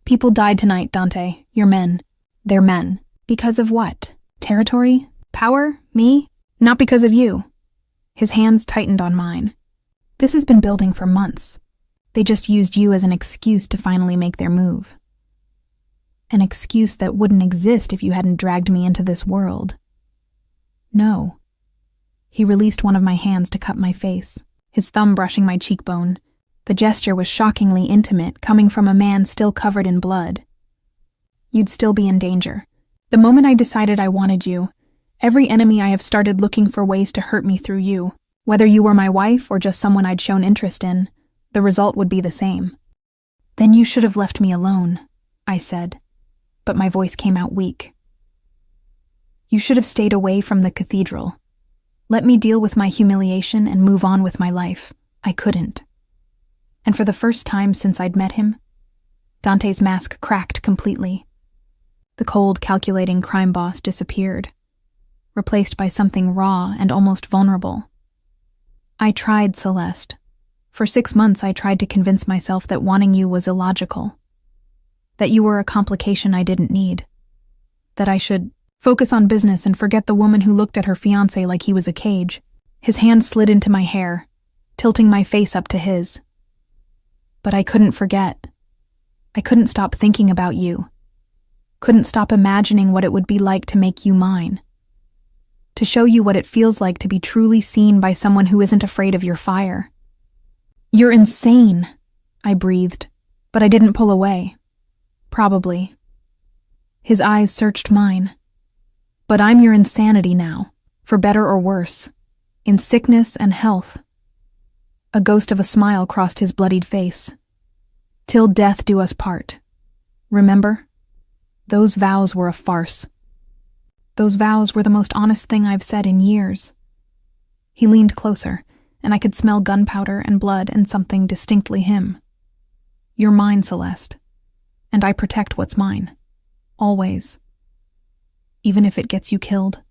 "People died tonight, Dante. Your men. They're men. Because of what? Territory? Power? Me? Not because of you." His hands tightened on mine. "This has been building for months. They just used you as an excuse to finally make their move. An excuse that wouldn't exist if you hadn't dragged me into this world." "No." He released one of my hands to cup my face, his thumb brushing my cheekbone. The gesture was shockingly intimate, coming from a man still covered in blood. "You'd still be in danger. The moment I decided I wanted you, every enemy I have started looking for ways to hurt me through you. Whether you were my wife or just someone I'd shown interest in, the result would be the same." "Then you should have left me alone," I said, but my voice came out weak. "You should have stayed away from the cathedral. Let me deal with my humiliation and move on with my life." I couldn't. And for the first time since I'd met him, Dante's mask cracked completely. The cold, calculating crime boss disappeared, replaced by something raw and almost vulnerable. "I tried, Celeste. For 6 months I tried to convince myself that wanting you was illogical, that you were a complication I didn't need, that I should focus on business and forget the woman who looked at her fiancé like he was a cage." His hand slid into my hair, tilting my face up to his. "But I couldn't forget. I couldn't stop thinking about you. Couldn't stop imagining what it would be like to make you mine. To show you what it feels like to be truly seen by someone who isn't afraid of your fire." "You're insane," I breathed, but I didn't pull away. "Probably." His eyes searched mine. "But I'm your insanity now, for better or worse. in sickness and health. A ghost of a smile crossed his bloodied face. "Till death do us part. Remember? Those vows were a farce. Those vows were the most honest thing I've said in years." He leaned closer, and I could smell gunpowder and blood and something distinctly him. "You're mine, Celeste, and I protect what's mine. Always. Even if it gets you killed,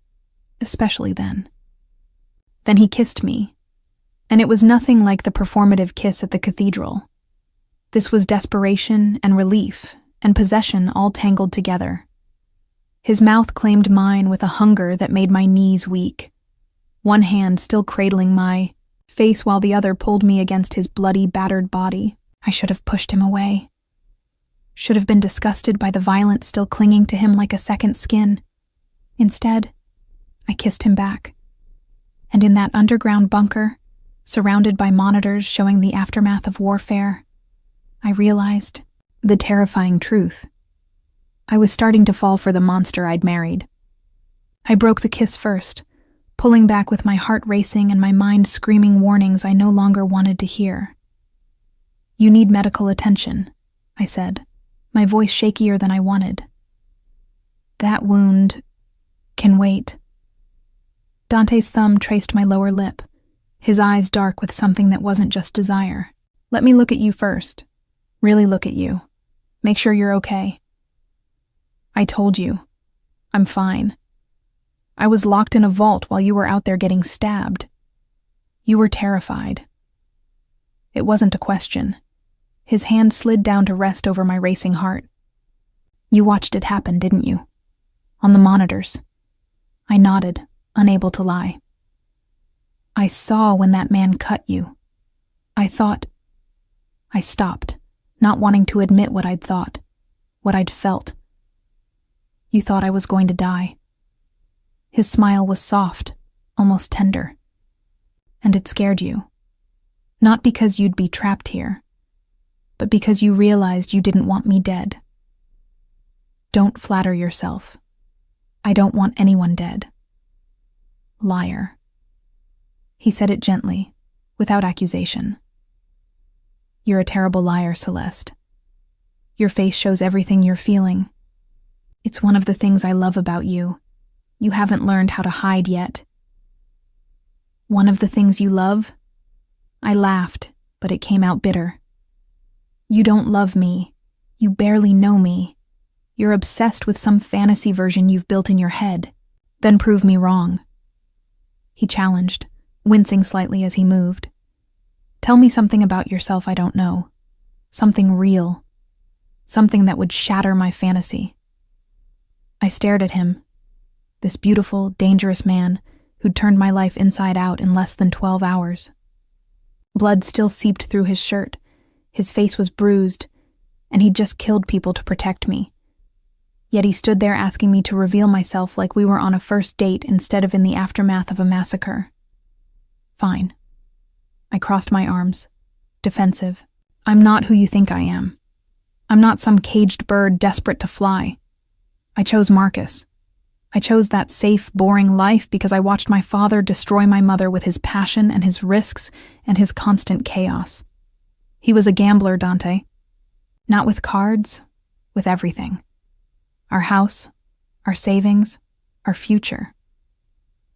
especially then." Then he kissed me, and it was nothing like the performative kiss at the cathedral. This was desperation and relief and possession all tangled together. His mouth claimed mine with a hunger that made my knees weak, one hand still cradling my face while the other pulled me against his bloody, battered body. I should have pushed him away. Should have been disgusted by the violence still clinging to him like a second skin. Instead, I kissed him back. And in that underground bunker, surrounded by monitors showing the aftermath of warfare, I realized the terrifying truth. I was starting to fall for the monster I'd married. I broke the kiss first, pulling back with my heart racing and my mind screaming warnings I no longer wanted to hear. "You need medical attention," I said, my voice shakier than I wanted. "That wound can wait." Dante's thumb traced my lower lip, his eyes dark with something that wasn't just desire. "Let me look at you first. Really look at you. Make sure you're okay." "I told you. I'm fine. I was locked in a vault while you were out there getting stabbed. You were terrified." It wasn't a question. His hand slid down to rest over my racing heart. "You watched it happen, didn't you? On the monitors." I nodded, unable to lie. "I saw when that man cut you. I thought—" I stopped, not wanting to admit what I'd thought, what I'd felt. "You thought I was going to die." His smile was soft, almost tender. "And it scared you. Not because you'd be trapped here, but because you realized you didn't want me dead. Don't flatter yourself. I don't want anyone dead." "Liar." He said it gently, without accusation. "You're a terrible liar, Celeste. Your face shows everything you're feeling. It's one of the things I love about you. You haven't learned how to hide yet." "One of the things you love?" I laughed, but it came out bitter. "You don't love me. You barely know me. You're obsessed with some fantasy version you've built in your head. Then prove me wrong." He challenged, wincing slightly as he moved. "Tell me something about yourself I don't know. Something real. Something that would shatter my fantasy." I stared at him, this beautiful, dangerous man who'd turned my life inside out in less than 12 hours. Blood still seeped through his shirt, his face was bruised, and he'd just killed people to protect me. Yet he stood there asking me to reveal myself like we were on a first date instead of in the aftermath of a massacre. Fine. I crossed my arms, defensive. "I'm not who you think I am. I'm not some caged bird desperate to fly. I chose Marcus. I chose that safe, boring life because I watched my father destroy my mother with his passion and his risks and his constant chaos. He was a gambler, Dante. Not with cards, with everything. Our house, our savings, our future.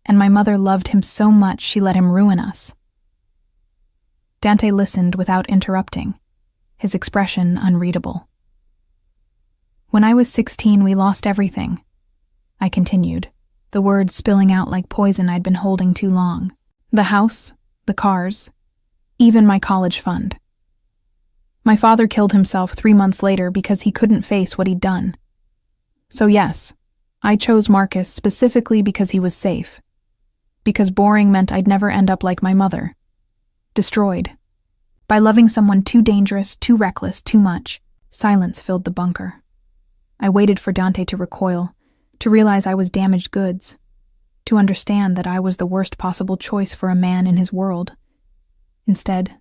And my mother loved him so much she let him ruin us." Dante listened without interrupting, his expression unreadable. "When I was 16, we lost everything," I continued, the words spilling out like poison I'd been holding too long. "The house, the cars, even my college fund. My father killed himself 3 months later because he couldn't face what he'd done. So yes, I chose Marcus specifically because he was safe. Because boring meant I'd never end up like my mother. Destroyed. By loving someone too dangerous, too reckless, too much." Silence filled the bunker. I waited for Dante to recoil, to realize I was damaged goods, to understand that I was the worst possible choice for a man in his world. Instead,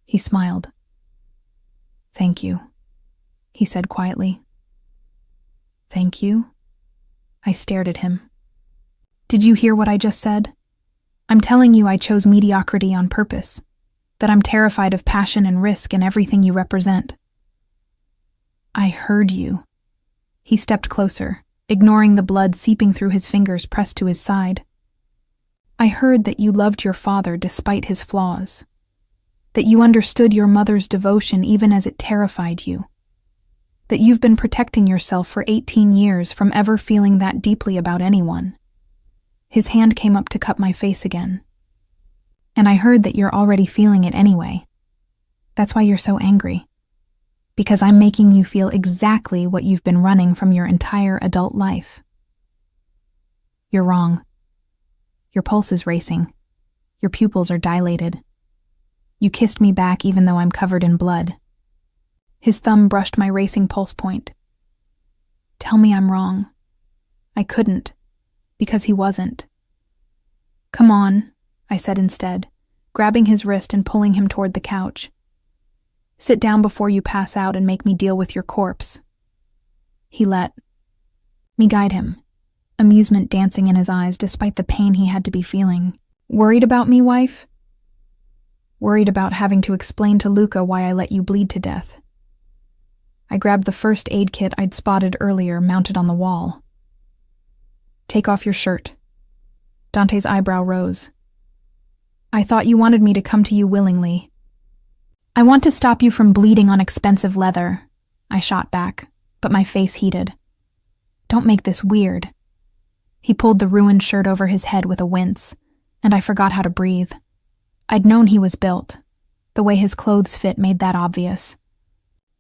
he smiled. "Thank you," he said quietly. "Thank you?" I stared at him. "Did you hear what I just said? I'm telling you I chose mediocrity on purpose, that I'm terrified of passion and risk and everything you represent. I heard you. He stepped closer, ignoring the blood seeping through his fingers pressed to his side. I heard that you loved your father despite his flaws, that you understood your mother's devotion even as it terrified you, that you've been protecting yourself for 18 years from ever feeling that deeply about anyone. His hand came up to cup my face again. And I heard that you're already feeling it anyway. That's why you're so angry. Because I'm making you feel exactly what you've been running from your entire adult life. You're wrong. Your pulse is racing. Your pupils are dilated. You kissed me back even though I'm covered in blood. His thumb brushed my racing pulse point. Tell me I'm wrong. I couldn't, because he wasn't. Come on, I said instead, grabbing his wrist and pulling him toward the couch. Sit down before you pass out and make me deal with your corpse. He let me guide him, amusement dancing in his eyes despite the pain he had to be feeling. Worried about me, wife? Worried about having to explain to Luca why I let you bleed to death. I grabbed the first aid kit I'd spotted earlier mounted on the wall. Take off your shirt. Dante's eyebrow rose. I thought you wanted me to come to you willingly. I want to stop you from bleeding on expensive leather, I shot back, but my face heated. Don't make this weird. He pulled the ruined shirt over his head with a wince, and I forgot how to breathe. I'd known he was built. The way his clothes fit made that obvious.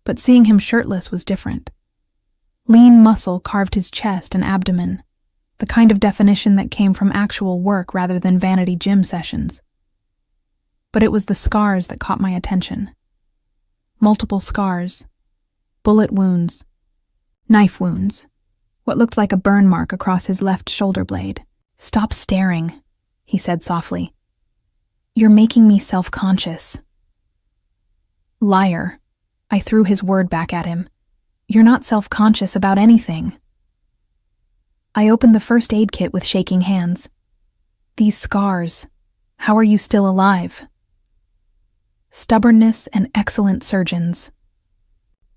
But seeing him shirtless was different. Lean muscle carved his chest and abdomen, the kind of definition that came from actual work rather than vanity gym sessions. But it was the scars that caught my attention. Multiple scars, bullet wounds, knife wounds, what looked like a burn mark across his left shoulder blade. Stop staring, he said softly. You're making me self-conscious. Liar. I threw his word back at him. You're not self-conscious about anything. I opened the first aid kit with shaking hands. These scars. How are you still alive? Stubbornness and excellent surgeons.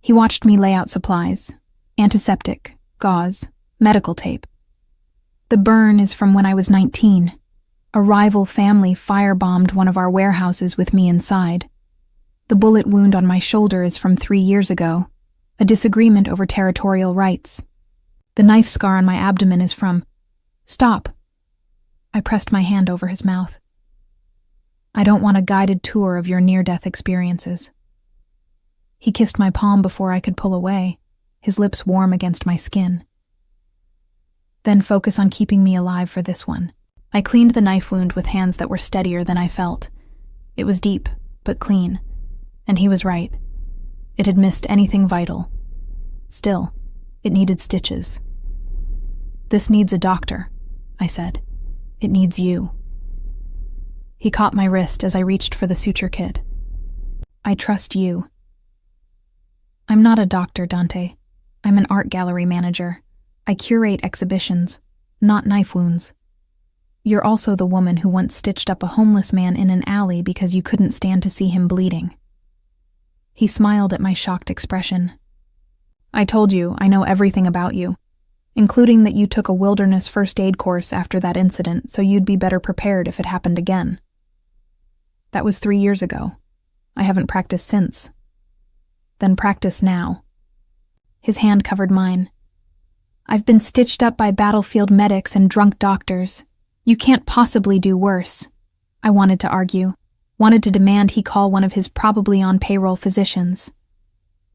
He watched me lay out supplies. Antiseptic, gauze, medical tape. The burn is from when I was 19. A rival family firebombed one of our warehouses with me inside. The bullet wound on my shoulder is from 3 years ago, a disagreement over territorial rights. The knife scar on my abdomen is from... Stop. I pressed my hand over his mouth. I don't want a guided tour of your near-death experiences. He kissed my palm before I could pull away, his lips warm against my skin. Then focus on keeping me alive for this one. I cleaned the knife wound with hands that were steadier than I felt. It was deep, but clean. And he was right. It had missed anything vital. Still, it needed stitches. This needs a doctor, I said. It needs you. He caught my wrist as I reached for the suture kit. I trust you. I'm not a doctor, Dante. I'm an art gallery manager. I curate exhibitions, not knife wounds. You're also the woman who once stitched up a homeless man in an alley because you couldn't stand to see him bleeding. He smiled at my shocked expression. I told you, I know everything about you, including that you took a wilderness first aid course after that incident so you'd be better prepared if it happened again. That was 3 years ago. I haven't practiced since. Then practice now. His hand covered mine. I've been stitched up by battlefield medics and drunk doctors. You can't possibly do worse. I wanted to argue, wanted to demand he call one of his probably on-payroll physicians.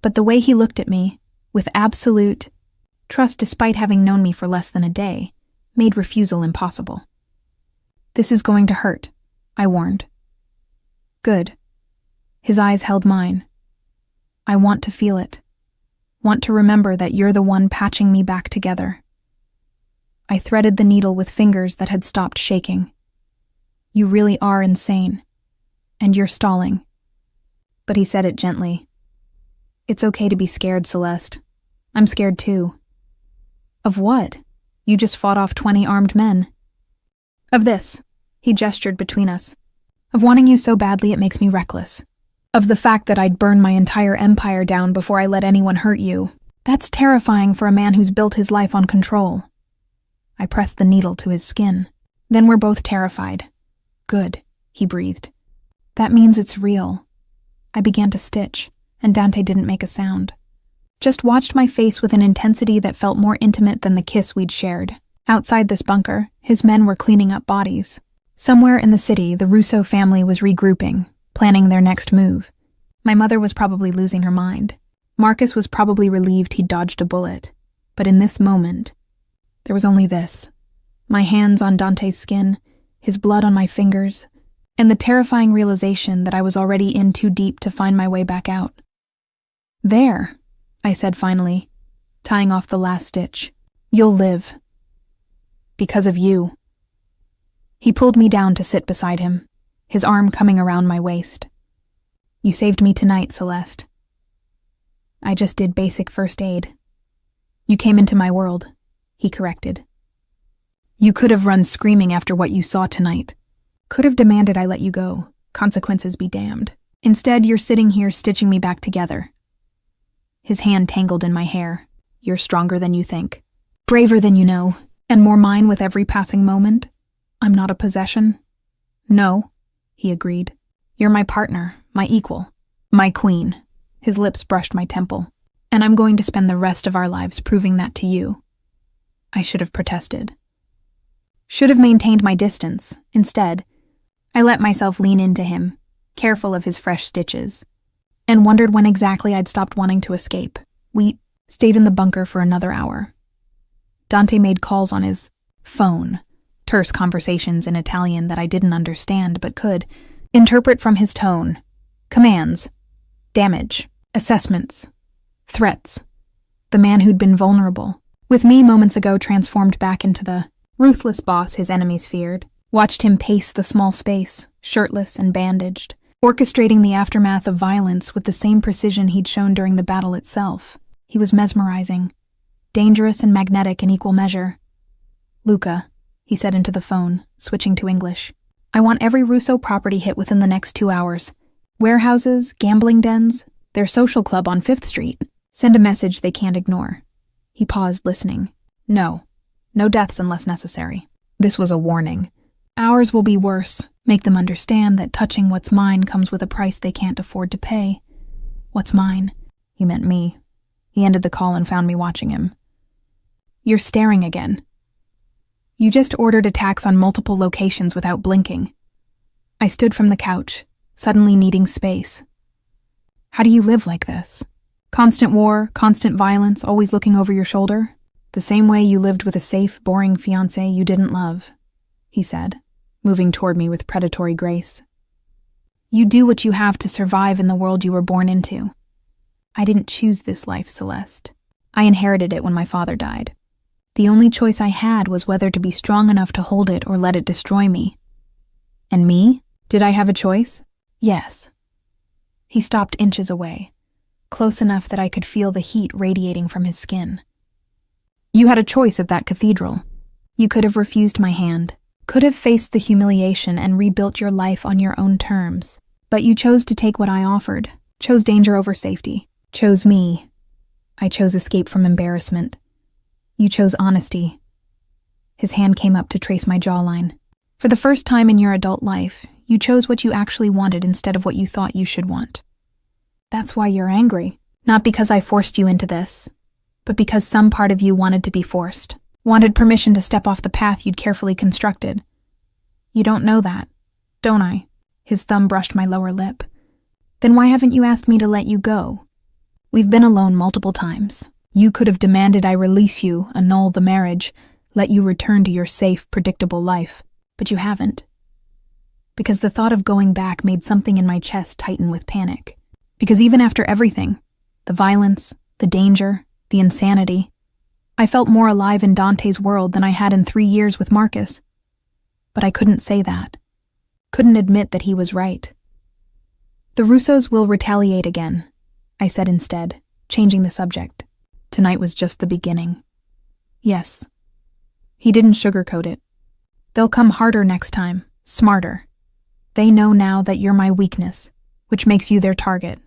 But the way he looked at me, with absolute trust despite having known me for less than a day, made refusal impossible. This is going to hurt, I warned. Good. His eyes held mine. I want to feel it. Want to remember that you're the one patching me back together. I threaded the needle with fingers that had stopped shaking. You really are insane. And you're stalling. But he said it gently. It's okay to be scared, Celeste. I'm scared too. Of what? You just fought off 20 armed men. Of this. He gestured between us. Of wanting you so badly it makes me reckless. Of the fact that I'd burn my entire empire down before I let anyone hurt you. That's terrifying for a man who's built his life on control. I pressed the needle to his skin. Then we're both terrified. Good, he breathed. That means it's real. I began to stitch, and Dante didn't make a sound. Just watched my face with an intensity that felt more intimate than the kiss we'd shared. Outside this bunker, his men were cleaning up bodies. Somewhere in the city, the Russo family was regrouping, planning their next move. My mother was probably losing her mind. Marcus was probably relieved he'd dodged a bullet. But in this moment, there was only this. My hands on Dante's skin, his blood on my fingers, and the terrifying realization that I was already in too deep to find my way back out. There, I said finally, tying off the last stitch. You'll live. Because of you. He pulled me down to sit beside him, his arm coming around my waist. You saved me tonight, Celeste. I just did basic first aid. You came into my world, he corrected. You could have run screaming after what you saw tonight. Could have demanded I let you go. Consequences be damned. Instead, you're sitting here stitching me back together. His hand tangled in my hair. You're stronger than you think. Braver than you know, and more mine with every passing moment. I'm not a possession. No, he agreed. You're my partner, my equal, my queen. His lips brushed my temple. And I'm going to spend the rest of our lives proving that to you. I should have protested. Should have maintained my distance. Instead, I let myself lean into him, careful of his fresh stitches, and wondered when exactly I'd stopped wanting to escape. We stayed in the bunker for another hour. Dante made calls on his phone, terse conversations in Italian that I didn't understand but could interpret from his tone. Commands, damage, assessments, threats. The man who'd been vulnerable, with me moments ago transformed back into the ruthless boss his enemies feared, watched him pace the small space, shirtless and bandaged, orchestrating the aftermath of violence with the same precision he'd shown during the battle itself. He was mesmerizing, dangerous and magnetic in equal measure. Luca, he said into the phone, switching to English. I want every Russo property hit within the next 2 hours. Warehouses, gambling dens, their social club on 5th Street. Send a message they can't ignore. He paused, listening. No deaths unless necessary. This was a warning. Ours will be worse. Make them understand that touching what's mine comes with a price they can't afford to pay. What's mine? He meant me. He ended the call and found me watching him. You're staring again. You just ordered attacks on multiple locations without blinking. I stood from the couch, suddenly needing space. How do you live like this? Constant war, constant violence, always looking over your shoulder? The same way you lived with a safe, boring fiancé you didn't love, he said, moving toward me with predatory grace. You do what you have to survive in the world you were born into. I didn't choose this life, Celeste. I inherited it when my father died. The only choice I had was whether to be strong enough to hold it or let it destroy me. And me? Did I have a choice? Yes. He stopped inches away, close enough that I could feel the heat radiating from his skin. You had a choice at that cathedral. You could have refused my hand, could have faced the humiliation and rebuilt your life on your own terms. But you chose to take what I offered, chose danger over safety, chose me. I chose escape from embarrassment. You chose honesty. His hand came up to trace my jawline. For the first time in your adult life, you chose what you actually wanted instead of what you thought you should want. That's why you're angry. Not because I forced you into this, but because some part of you wanted to be forced, wanted permission to step off the path you'd carefully constructed. You don't know that, don't I? His thumb brushed my lower lip. Then why haven't you asked me to let you go? We've been alone multiple times. You could have demanded I release you, annul the marriage, let you return to your safe, predictable life, but you haven't. Because the thought of going back made something in my chest tighten with panic. Because even after everything, the violence, the danger, the insanity, I felt more alive in Dante's world than I had in 3 years with Marcus. But I couldn't say that. Couldn't admit that he was right. The Russos will retaliate again, I said instead, changing the subject. Tonight was just the beginning. Yes. He didn't sugarcoat it. They'll come harder next time, Smarter. They know now that you're my weakness, which makes you their target.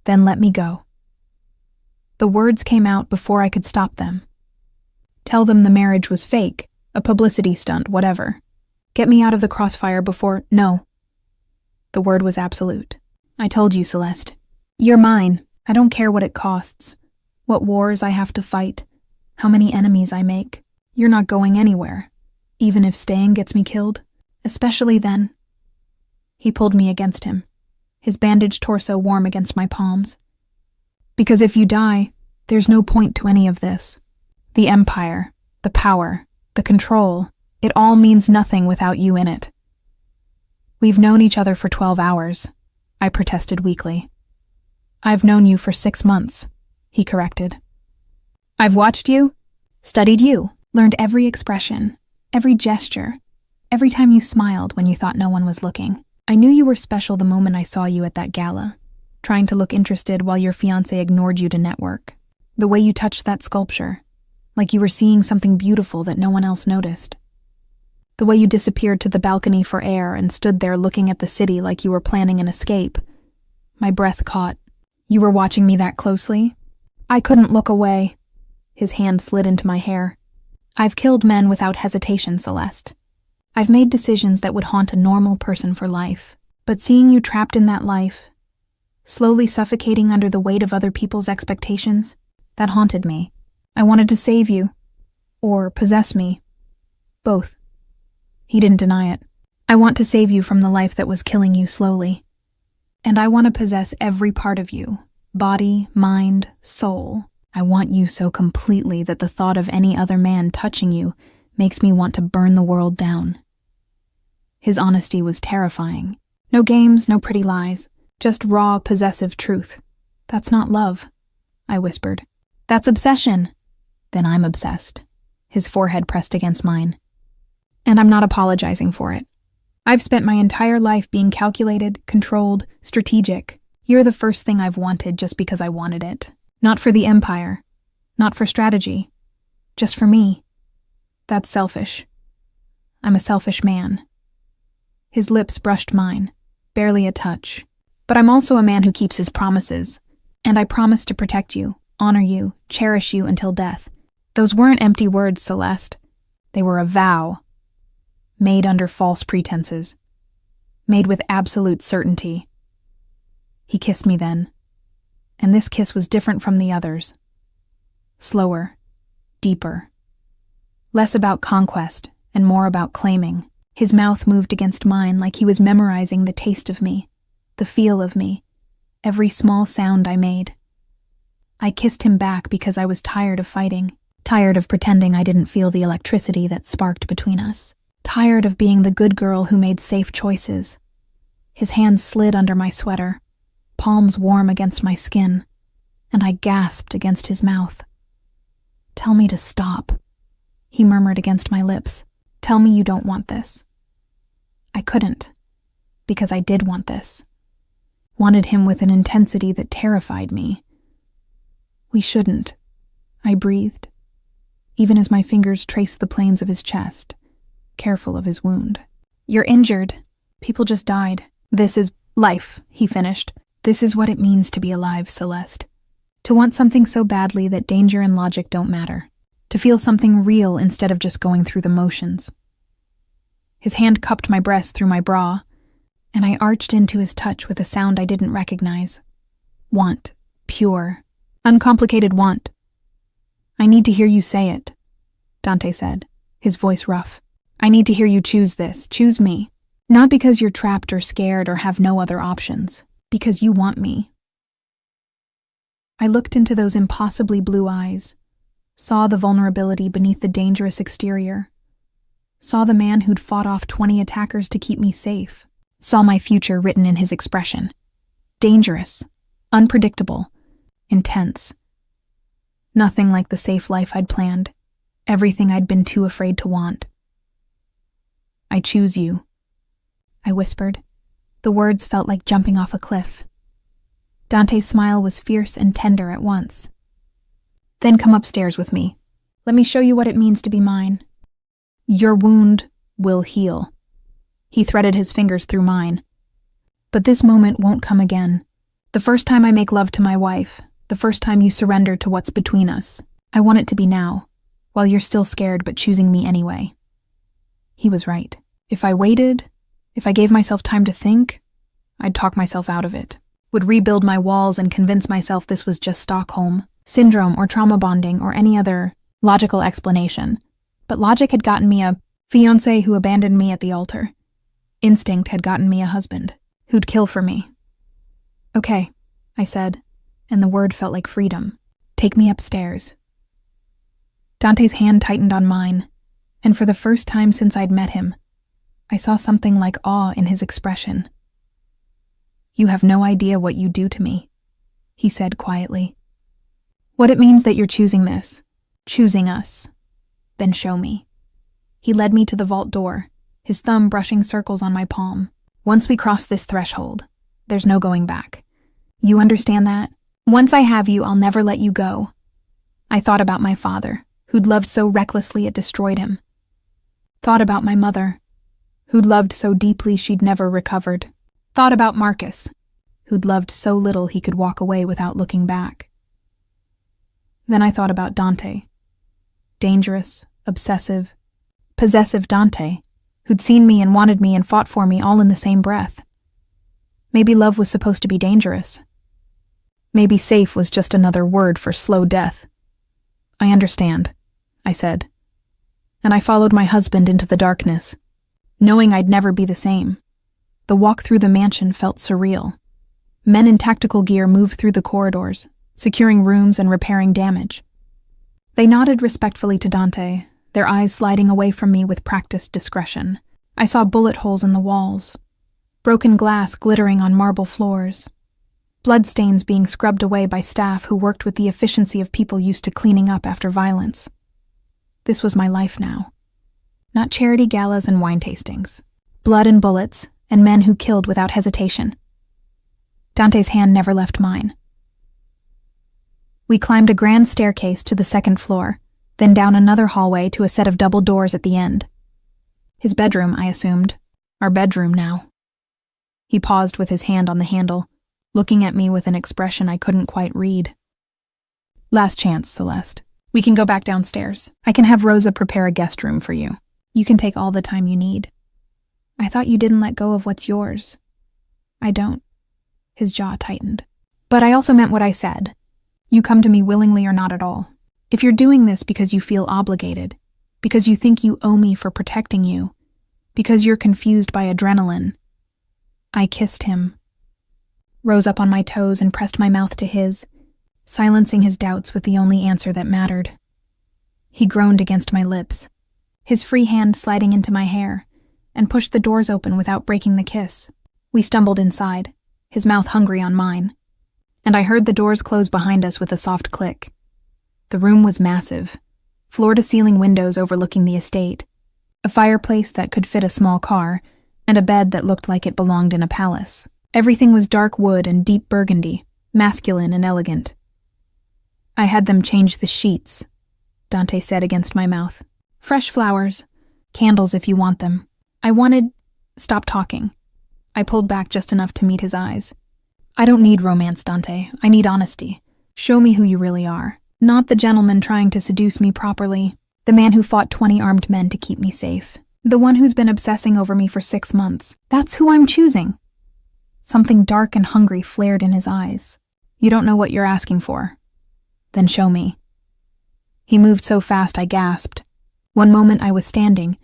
Then let me go. The words came out before I could stop them. Tell them the marriage was fake, a publicity stunt, whatever. Get me out of the crossfire before— No. The word was absolute. I told you, Celeste. You're mine. I don't care what it costs, what wars I have to fight, how many enemies I make. You're not going anywhere, even if staying gets me killed, especially then. He pulled me against him, his bandaged torso warm against my palms. Because if you die, there's no point to any of this. The empire, the power, the control, it all means nothing without you in it. We've known each other for 12 hours, I protested weakly. I've known you for 6 months, he corrected. I've watched you, studied you, learned every expression, every gesture, every time you smiled when you thought no one was looking. I knew you were special the moment I saw you at that gala, trying to look interested while your fiancé ignored you to network. The way you touched that sculpture, like you were seeing something beautiful that no one else noticed. The way you disappeared to the balcony for air and stood there looking at the city like you were planning an escape. My breath caught. You were watching me that closely? I couldn't look away. His hand slid into my hair. I've killed men without hesitation, Celeste. I've made decisions that would haunt a normal person for life. But seeing you trapped in that life, slowly suffocating under the weight of other people's expectations, that haunted me. I wanted to save you. Or possess me. Both. He didn't deny it. I want to save you from the life that was killing you slowly. And I want to possess every part of you. Body, mind, soul. I want you so completely that the thought of any other man touching you makes me want to burn the world down. His honesty was terrifying. No games, no pretty lies. Just raw, possessive truth. That's not love, I whispered. That's obsession. Then I'm obsessed. His forehead pressed against mine. And I'm not apologizing for it. I've spent my entire life being calculated, controlled, strategic. You're the first thing I've wanted just because I wanted it. Not for the empire. Not for strategy. Just for me. That's selfish. I'm a selfish man. His lips brushed mine, barely a touch. But I'm also a man who keeps his promises. And I promise to protect you, honor you, cherish you until death. Those weren't empty words, Celeste. They were a vow. Made under false pretenses. Made with absolute certainty. He kissed me then. And this kiss was different from the others. Slower. Deeper. Less about conquest and more about claiming. His mouth moved against mine like he was memorizing the taste of me, the feel of me, every small sound I made. I kissed him back because I was tired of fighting, tired of pretending I didn't feel the electricity that sparked between us, tired of being the good girl who made safe choices. His hands slid under my sweater, palms warm against my skin, and I gasped against his mouth. Tell me to stop, he murmured against my lips. Tell me you don't want this. I couldn't, because I did want this. Wanted him with an intensity that terrified me. We shouldn't, I breathed, even as my fingers traced the planes of his chest, careful of his wound. You're injured. People just died. This is life, he finished. This is what it means to be alive, Celeste. To want something so badly that danger and logic don't matter. To feel something real instead of just going through the motions. His hand cupped my breast through my bra, and I arched into his touch with a sound I didn't recognize. Want. Pure. Uncomplicated want. I need to hear you say it, Dante said, his voice rough. I need to hear you choose this. Choose me. Not because you're trapped or scared or have no other options. Because you want me. I looked into those impossibly blue eyes, saw the vulnerability beneath the dangerous exterior, saw the man who'd fought off 20 attackers to keep me safe, saw my future written in his expression. Dangerous, unpredictable, intense. Nothing like the safe life I'd planned, everything I'd been too afraid to want. I choose you, I whispered. The words felt like jumping off a cliff. Dante's smile was fierce and tender at once. Then come upstairs with me. Let me show you what it means to be mine. Your wound will heal. He threaded his fingers through mine. But this moment won't come again. The first time I make love to my wife, the first time you surrender to what's between us, I want it to be now, while you're still scared but choosing me anyway. He was right. If I waited, if I gave myself time to think, I'd talk myself out of it, would rebuild my walls and convince myself this was just Stockholm Syndrome or trauma bonding or any other logical explanation. But logic had gotten me a fiancé who abandoned me at the altar. Instinct had gotten me a husband who'd kill for me. Okay, I said, and the word felt like freedom. Take me upstairs. Dante's hand tightened on mine, and for the first time since I'd met him, I saw something like awe in his expression. You have no idea what you do to me, he said quietly. What it means that you're choosing this, choosing us. Then show me. He led me to the vault door, his thumb brushing circles on my palm. Once we cross this threshold, there's no going back. You understand that? Once I have you, I'll never let you go. I thought about my father, who'd loved so recklessly it destroyed him. Thought about my mother, who'd loved so deeply she'd never recovered. Thought about Marcus, who'd loved so little he could walk away without looking back. Then I thought about Dante. Dangerous, obsessive, possessive Dante, who'd seen me and wanted me and fought for me all in the same breath. Maybe love was supposed to be dangerous. Maybe safe was just another word for slow death. I understand, I said. And I followed my husband into the darkness, knowing I'd never be the same. The walk through the mansion felt surreal. Men in tactical gear moved through the corridors, securing rooms and repairing damage. They nodded respectfully to Dante, their eyes sliding away from me with practiced discretion. I saw bullet holes in the walls, broken glass glittering on marble floors, bloodstains being scrubbed away by staff who worked with the efficiency of people used to cleaning up after violence. This was my life now. Not charity galas and wine tastings. Blood and bullets, and men who killed without hesitation. Dante's hand never left mine. We climbed a grand staircase to the second floor, then down another hallway to a set of double doors at the end. His bedroom, I assumed. Our bedroom now. He paused with his hand on the handle, looking at me with an expression I couldn't quite read. Last chance, Celeste. We can go back downstairs. I can have Rosa prepare a guest room for you. You can take all the time you need. I thought you didn't let go of what's yours. I don't. His jaw tightened. But I also meant what I said. You come to me willingly or not at all. If you're doing this because you feel obligated, because you think you owe me for protecting you, because you're confused by adrenaline. I kissed him, rose up on my toes and pressed my mouth to his, silencing his doubts with the only answer that mattered. He groaned against my lips, his free hand sliding into my hair, and pushed the doors open without breaking the kiss. We stumbled inside, his mouth hungry on mine, and I heard the doors close behind us with a soft click. The room was massive, floor-to-ceiling windows overlooking the estate, a fireplace that could fit a small car, and a bed that looked like it belonged in a palace. Everything was dark wood and deep burgundy, masculine and elegant. I had them change the sheets, Dante said against my mouth. Fresh flowers, candles if you want them. I wanted... Stop talking. I pulled back just enough to meet his eyes. I don't need romance, Dante. I need honesty. Show me who you really are. Not the gentleman trying to seduce me properly. The man who fought 20 armed men to keep me safe. The one who's been obsessing over me for 6 months. That's who I'm choosing. Something dark and hungry flared in his eyes. You don't know what you're asking for. Then show me. He moved so fast I gasped. One moment I was standing.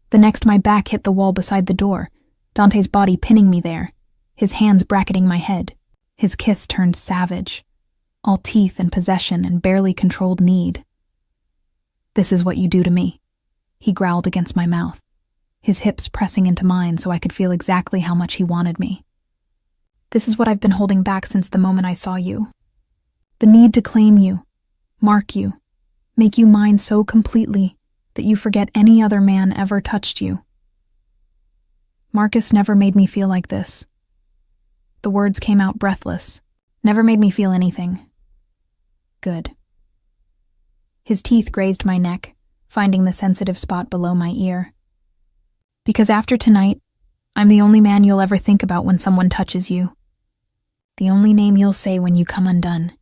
The next my back hit the wall beside the door, Dante's body pinning me there, his hands bracketing my head. His kiss turned savage, all teeth and possession and barely controlled need. This is what you do to me, he growled against my mouth, his hips pressing into mine so I could feel exactly how much he wanted me. This is what I've been holding back since the moment I saw you. The need to claim you, mark you, make you mine so completely that you forget any other man ever touched you. Marcus never made me feel like this. The words came out breathless. Never made me feel anything. Good. His teeth grazed my neck, finding the sensitive spot below my ear. Because after tonight, I'm the only man you'll ever think about when someone touches you. The only name you'll say when you come undone."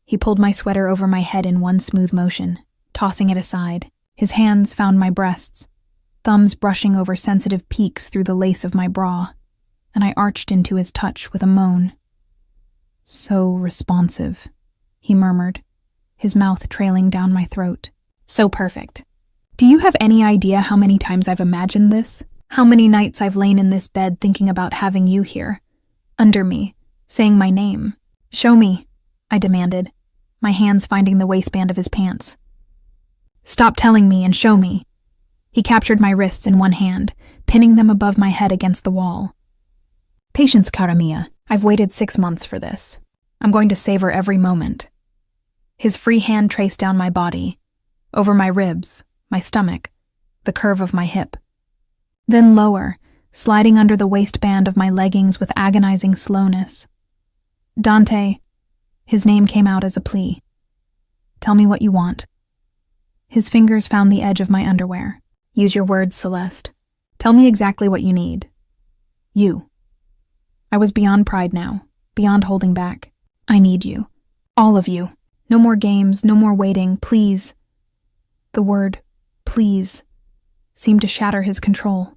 He pulled my sweater over my head in one smooth motion, tossing it aside. His hands found my breasts, thumbs brushing over sensitive peaks through the lace of my bra, and I arched into his touch with a moan. "So responsive," he murmured, his mouth trailing down my throat. "So perfect. Do you have any idea how many times I've imagined this? How many nights I've lain in this bed thinking about having you here, under me, saying my name? Show me," I demanded, my hands finding the waistband of his pants. "Stop telling me and show me." He captured my wrists in one hand, pinning them above my head against the wall. "Patience, cara mia. I've waited 6 months for this. I'm going to savor every moment." His free hand traced down my body, over my ribs, my stomach, the curve of my hip. Then lower, sliding under the waistband of my leggings with agonizing slowness. "Dante," his name came out as a plea. "Tell me what you want." His fingers found the edge of my underwear. "Use your words, Celeste. Tell me exactly what you need. You." I was beyond pride now, beyond holding back. "I need you. All of you. No more games, no more waiting, please." The word, "please," seemed to shatter his control.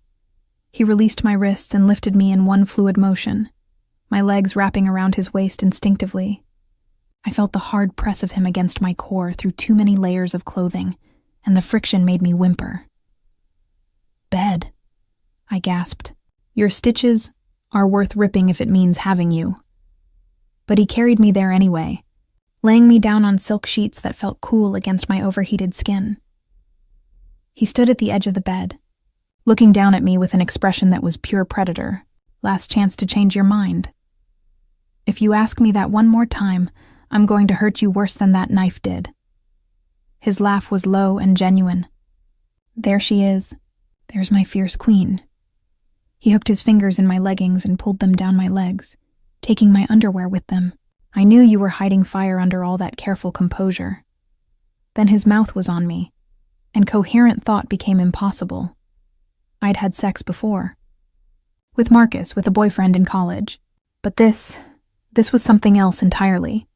He released my wrists and lifted me in one fluid motion, my legs wrapping around his waist instinctively. I felt the hard press of him against my core through too many layers of clothing, and the friction made me whimper. "Bed," I gasped. "Your stitches are worth ripping if it means having you." But he carried me there anyway, laying me down on silk sheets that felt cool against my overheated skin. He stood at the edge of the bed, looking down at me with an expression that was pure predator. "Last chance to change your mind. If you ask me that one more time, I'm going to hurt you worse than that knife did." His laugh was low and genuine. "There she is. There's my fierce queen." He hooked his fingers in my leggings and pulled them down my legs, taking my underwear with them. "I knew you were hiding fire under all that careful composure." Then his mouth was on me, and coherent thought became impossible. I'd had sex before. With Marcus, with a boyfriend in college. But this was something else entirely.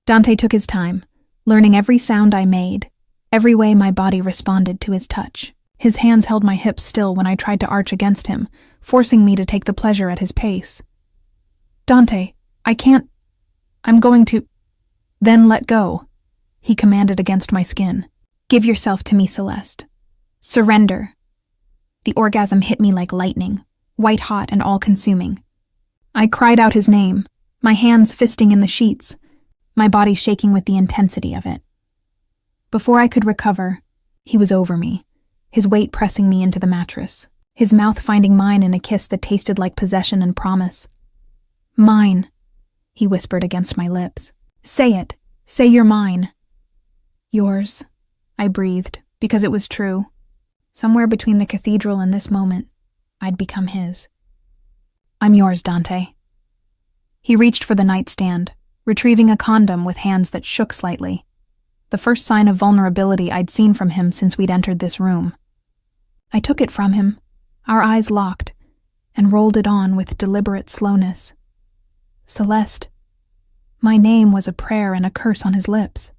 Dante took his time, learning every sound I made, every way my body responded to his touch. His hands held my hips still when I tried to arch against him, forcing me to take the pleasure at his pace. "Dante, I can't. I'm going to—" "Then let go," he commanded against my skin. "Give yourself to me, Celeste. Surrender." The orgasm hit me like lightning, white-hot and all-consuming. I cried out his name, my hands fisting in the sheets, my body shaking with the intensity of it. Before I could recover, he was over me, his weight pressing me into the mattress, his mouth finding mine in a kiss that tasted like possession and promise. "Mine," he whispered against my lips. "Say it. Say you're mine." "Yours," I breathed, because it was true. Somewhere between the cathedral and this moment, I'd become his. "I'm yours, Dante." He reached for the nightstand, retrieving a condom with hands that shook slightly, the first sign of vulnerability I'd seen from him since we'd entered this room. I took it from him, our eyes locked, and rolled it on with deliberate slowness. Celeste. My name was a prayer and a curse on his lips.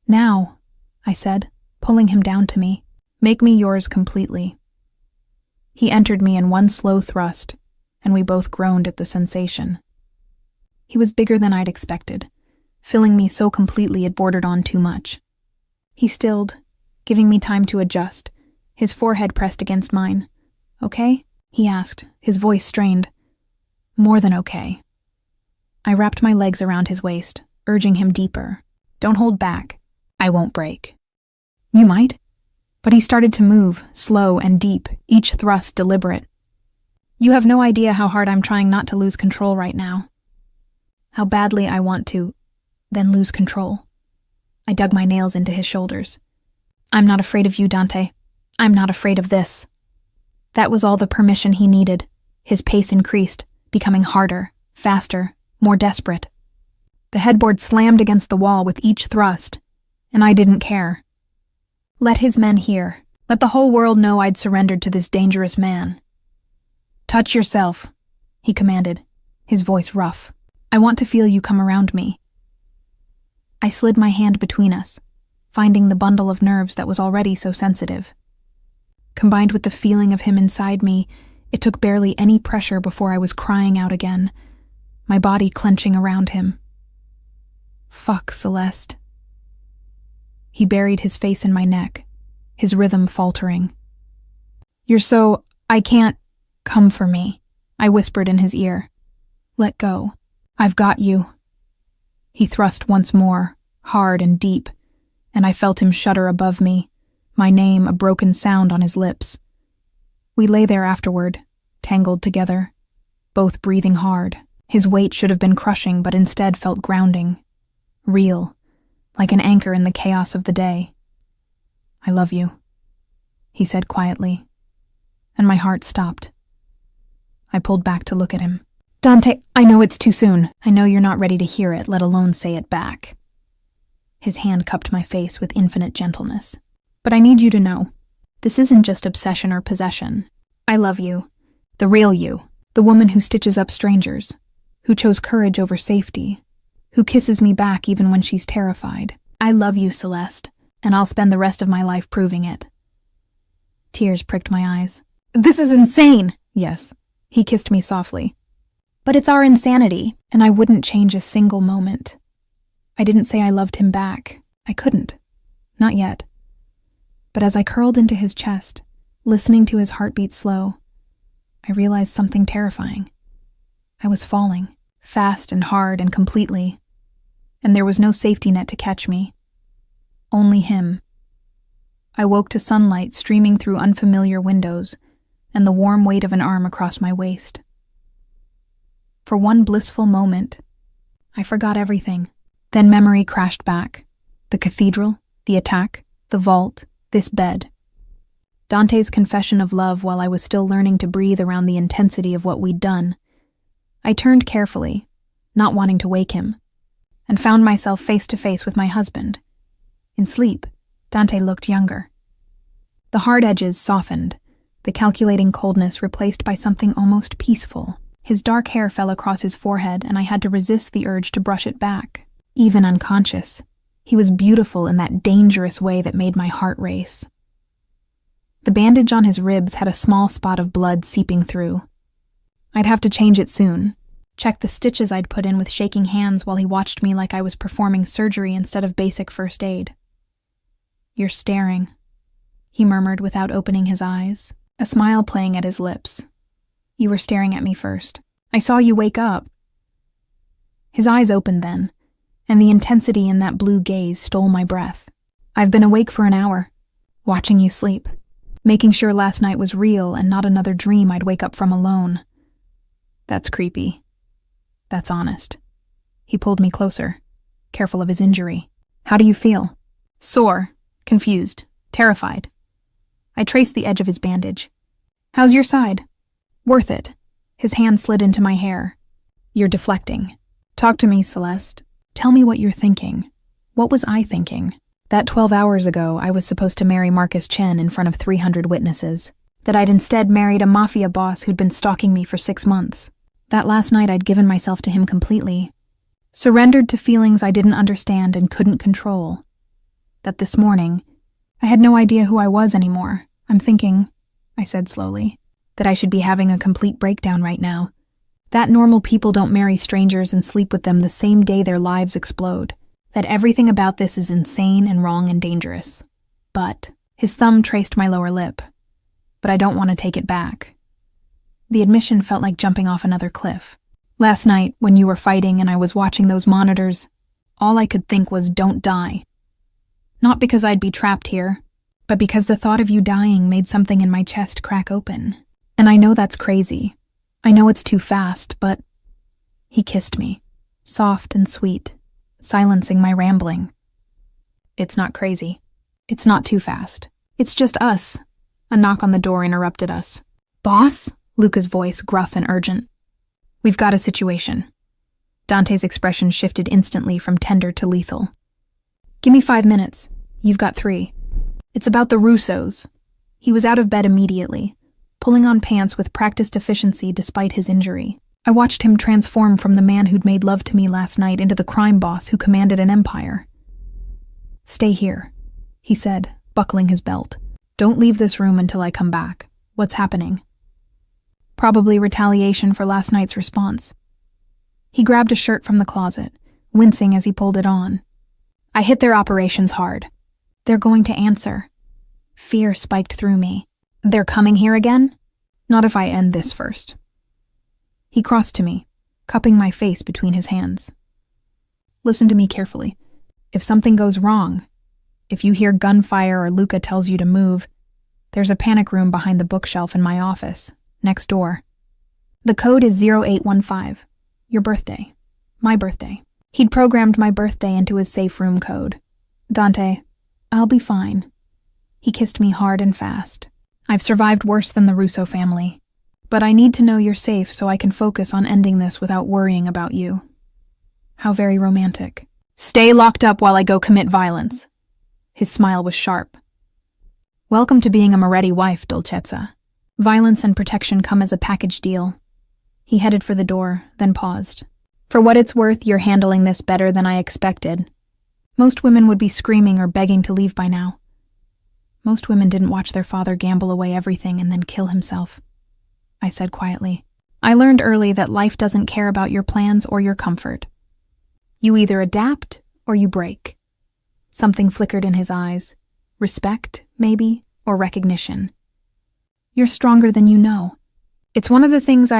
"Now," I said, pulling him down to me, "make me yours completely." He entered me in one slow thrust, and we both groaned at the sensation. He was bigger than I'd expected, filling me so completely it bordered on too much. He stilled, giving me time to adjust, his forehead pressed against mine. "Okay?" he asked, his voice strained. "More than okay." I wrapped my legs around his waist, urging him deeper. "Don't hold back. I won't break." "You might?" But he started to move, slow and deep, each thrust deliberate. "You have no idea how hard I'm trying not to lose control right now. How badly I want to, then lose control." I dug my nails into his shoulders. "I'm not afraid of you, Dante. I'm not afraid of this." That was all the permission he needed. His pace increased, becoming harder, faster, more desperate. The headboard slammed against the wall with each thrust, and I didn't care. Let his men hear. Let the whole world know I'd surrendered to this dangerous man. Touch yourself, he commanded, his voice rough. I want to feel you come around me. I slid my hand between us, finding the bundle of nerves that was already so sensitive. Combined with the feeling of him inside me, it took barely any pressure before I was crying out again, my body clenching around him. Fuck, Celeste. He buried his face in my neck, his rhythm faltering. I can't. Come for me, I whispered in his ear. Let go. I've got you. He thrust once more, hard and deep, and I felt him shudder above me, my name a broken sound on his lips. We lay there afterward, tangled together, both breathing hard. His weight should have been crushing, but instead felt grounding, real, like an anchor in the chaos of the day. I love you, he said quietly, and my heart stopped. I pulled back to look at him. Dante, I know it's too soon. I know you're not ready to hear it, let alone say it back. His hand cupped my face with infinite gentleness. But I need you to know, this isn't just obsession or possession. I love you. The real you. The woman who stitches up strangers. Who chose courage over safety. Who kisses me back even when she's terrified. I love you, Celeste, and I'll spend the rest of my life proving it. Tears pricked my eyes. This is insane! Yes. He kissed me softly. But it's our insanity, and I wouldn't change a single moment. I didn't say I loved him back. I couldn't. Not yet. But as I curled into his chest, listening to his heartbeat slow, I realized something terrifying. I was falling, fast and hard and completely, and there was no safety net to catch me. Only him. I woke to sunlight streaming through unfamiliar windows, and the warm weight of an arm across my waist. For one blissful moment, I forgot everything. Then memory crashed back. The cathedral, the attack, the vault, this bed. Dante's confession of love while I was still learning to breathe around the intensity of what we'd done. I turned carefully, not wanting to wake him, and found myself face to face with my husband. In sleep, Dante looked younger. The hard edges softened, the calculating coldness replaced by something almost peaceful. His dark hair fell across his forehead, and I had to resist the urge to brush it back. Even unconscious, he was beautiful in that dangerous way that made my heart race. The bandage on his ribs had a small spot of blood seeping through. I'd have to change it soon, check the stitches I'd put in with shaking hands while he watched me like I was performing surgery instead of basic first aid. You're staring, he murmured without opening his eyes, a smile playing at his lips. You were staring at me first. I saw you wake up. His eyes opened then, and the intensity in that blue gaze stole my breath. I've been awake for an hour, watching you sleep, making sure last night was real and not another dream I'd wake up from alone. That's creepy. That's honest. He pulled me closer, careful of his injury. How do you feel? Sore, confused, terrified. I traced the edge of his bandage. How's your side? Worth it. His hand slid into my hair. You're deflecting. Talk to me, Celeste. Tell me what you're thinking. What was I thinking? That 12 hours ago, I was supposed to marry Marcus Chen in front of 300 witnesses. That I'd instead married a Mafia boss who'd been stalking me for 6 months. That last night I'd given myself to him completely. Surrendered to feelings I didn't understand and couldn't control. That this morning, I had no idea who I was anymore. I'm thinking, I said slowly, that I should be having a complete breakdown right now. That normal people don't marry strangers and sleep with them the same day their lives explode. That everything about this is insane and wrong and dangerous. But, his thumb traced my lower lip. But I don't want to take it back. The admission felt like jumping off another cliff. Last night, when you were fighting and I was watching those monitors, all I could think was, don't die. Not because I'd be trapped here, but because the thought of you dying made something in my chest crack open. And I know that's crazy. I know it's too fast, but... He kissed me, soft and sweet, silencing my rambling. It's not crazy. It's not too fast. It's just us. A knock on the door interrupted us. Boss? Luca's voice, gruff and urgent. We've got a situation. Dante's expression shifted instantly from tender to lethal. Give me 5 minutes. You've got 3. It's about the Russos. He was out of bed immediately, pulling on pants with practiced efficiency despite his injury. I watched him transform from the man who'd made love to me last night into the crime boss who commanded an empire. "Stay here," he said, buckling his belt. "Don't leave this room until I come back. What's happening?" Probably retaliation for last night's response. He grabbed a shirt from the closet, wincing as he pulled it on. "I hit their operations hard. They're going to answer." Fear spiked through me. "They're coming here again? Not if I end this first." He crossed to me, cupping my face between his hands. "Listen to me carefully. If something goes wrong, if you hear gunfire or Luca tells you to move, there's a panic room behind the bookshelf in my office, next door. The code is 0815, your birthday, my birthday." He'd programmed my birthday into his safe room code. "Dante, I'll be fine." He kissed me hard and fast. "I've survived worse than the Russo family. But I need to know you're safe so I can focus on ending this without worrying about you." How very romantic. "Stay locked up while I go commit violence." His smile was sharp. "Welcome to being a Moretti wife, Dolcezza. Violence and protection come as a package deal." He headed for the door, then paused. "For what it's worth, you're handling this better than I expected. Most women would be screaming or begging to leave by now. Most women didn't watch their father gamble away everything and then kill himself," I said quietly. "I learned early that life doesn't care about your plans or your comfort. You either adapt or you break." Something flickered in his eyes. Respect, maybe, or recognition. "You're stronger than you know. It's one of the things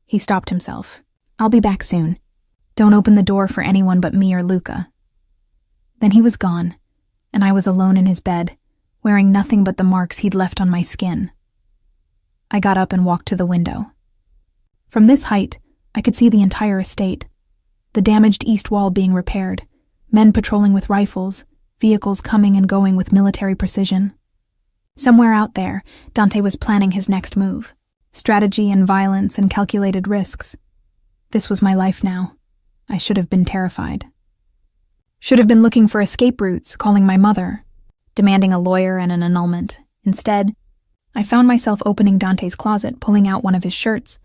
He stopped himself. "I'll be back soon. Don't open the door for anyone but me or Luca." Then he was gone, and I was alone in his bed, wearing nothing but the marks he'd left on my skin. I got up and walked to the window. From this height, I could see the entire estate. The damaged east wall being repaired, men patrolling with rifles, vehicles coming and going with military precision. Somewhere out there, Dante was planning his next move. Strategy and violence and calculated risks. This was my life now. I should have been terrified. Should have been looking for escape routes, calling my mother, demanding a lawyer and an annulment. Instead, I found myself opening Dante's closet, pulling out one of his shirts,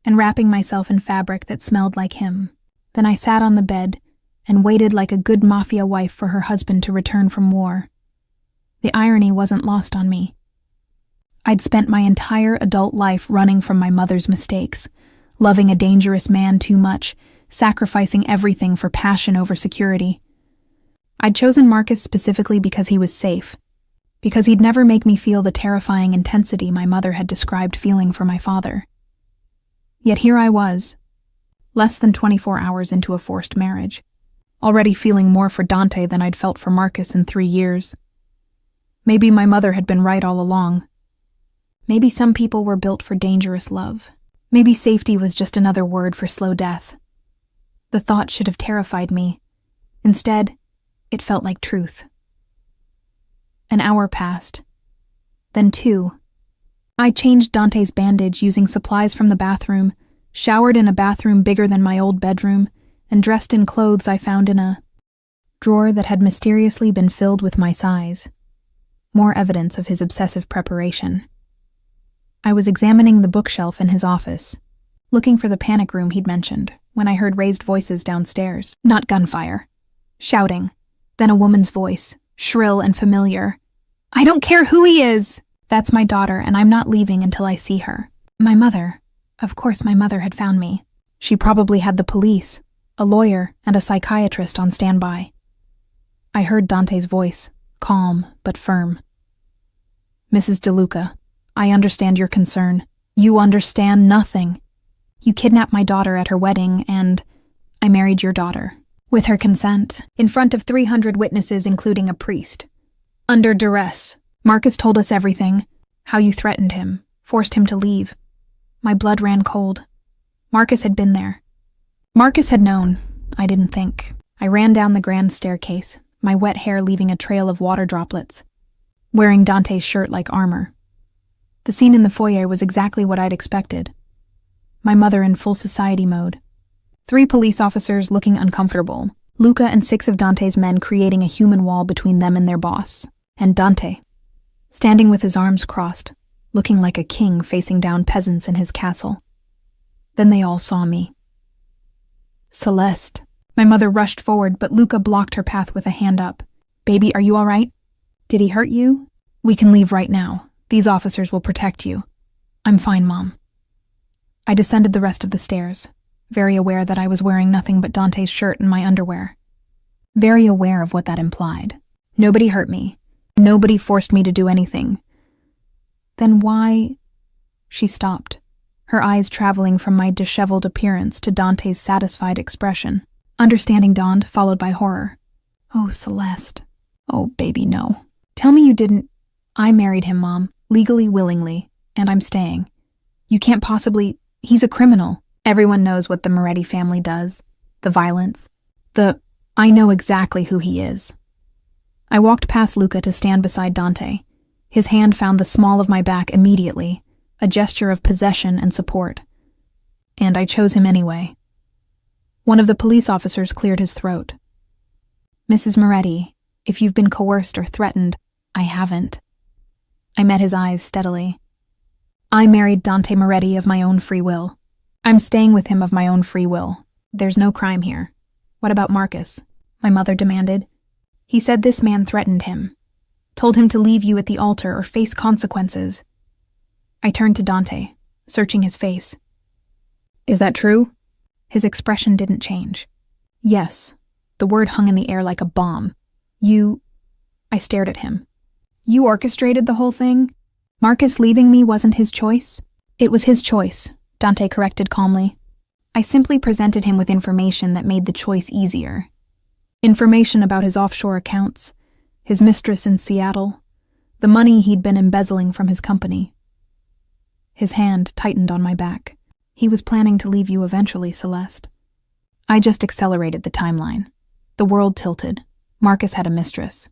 and wrapping myself in fabric that smelled like him. Then I sat on the bed and waited like a good Mafia wife for her husband to return from war. The irony wasn't lost on me. I'd spent my entire adult life running from my mother's mistakes, loving a dangerous man too much, sacrificing everything for passion over security. I'd chosen Marcus specifically because he was safe, because he'd never make me feel the terrifying intensity my mother had described feeling for my father. Yet here I was, less than 24 hours into a forced marriage, already feeling more for Dante than I'd felt for Marcus in 3 years. Maybe my mother had been right all along. Maybe some people were built for dangerous love. Maybe safety was just another word for slow death. The thought should have terrified me. Instead, it felt like truth. An hour passed. Then 2. I changed Dante's bandage using supplies from the bathroom, showered in a bathroom bigger than my old bedroom, and dressed in clothes I found in a drawer that had mysteriously been filled with my size. More evidence of his obsessive preparation. I was examining the bookshelf in his office, looking for the panic room he'd mentioned, when I heard raised voices downstairs. Not gunfire. Shouting. Then a woman's voice, shrill and familiar. "I don't care who he is! That's my daughter, and I'm not leaving until I see her." My mother. Of course my mother had found me. She probably had the police, a lawyer, and a psychiatrist on standby. I heard Dante's voice, calm but firm. "Mrs. DeLuca, I understand your concern. You understand nothing. You kidnapped my daughter at her wedding, and I married your daughter. With her consent, in front of 300 witnesses including a priest. Under duress. Marcus told us everything. How you threatened him, forced him to leave. My blood ran cold. Marcus had been there. Marcus had known. I didn't think. I ran down the grand staircase, my wet hair leaving a trail of water droplets, wearing Dante's shirt like armor. The scene in the foyer was exactly what I'd expected. My mother in full society mode. 3 police officers looking uncomfortable. Luca and 6 of Dante's men creating a human wall between them and their boss. And Dante, standing with his arms crossed, looking like a king facing down peasants in his castle. Then they all saw me. Celeste. My mother rushed forward, but Luca blocked her path with a hand up. Baby, are you all right? Did he hurt you? We can leave right now. These officers will protect you. I'm fine, Mom. I descended the rest of the stairs, very aware that I was wearing nothing but Dante's shirt and my underwear. Very aware of what that implied. Nobody hurt me. Nobody forced me to do anything. Then why? She stopped, her eyes traveling from my disheveled appearance to Dante's satisfied expression. Understanding dawned, followed by horror. Oh, Celeste. Oh, baby, no. Tell me you didn't. I married him, Mom, legally, willingly, and I'm staying. You can't possibly. He's a criminal. Everyone knows what the Moretti family does. The violence. I know exactly who he is. I walked past Luca to stand beside Dante. His hand found the small of my back immediately, a gesture of possession and support. And I chose him anyway. One of the police officers cleared his throat. Mrs. Moretti, if you've been coerced or threatened, I haven't. I met his eyes steadily. I married Dante Moretti of my own free will. I'm staying with him of my own free will. There's no crime here. What about Marcus? My mother demanded. He said this man threatened him, told him to leave you at the altar or face consequences. I turned to Dante, searching his face. Is that true? His expression didn't change. Yes. The word hung in the air like a bomb. I stared at him. You orchestrated the whole thing? Marcus leaving me wasn't his choice? It was his choice, Dante corrected calmly. I simply presented him with information that made the choice easier. Information about his offshore accounts, his mistress in Seattle, the money he'd been embezzling from his company. His hand tightened on my back. He was planning to leave you eventually, Celeste. I just accelerated the timeline. The world tilted. Marcus had a mistress.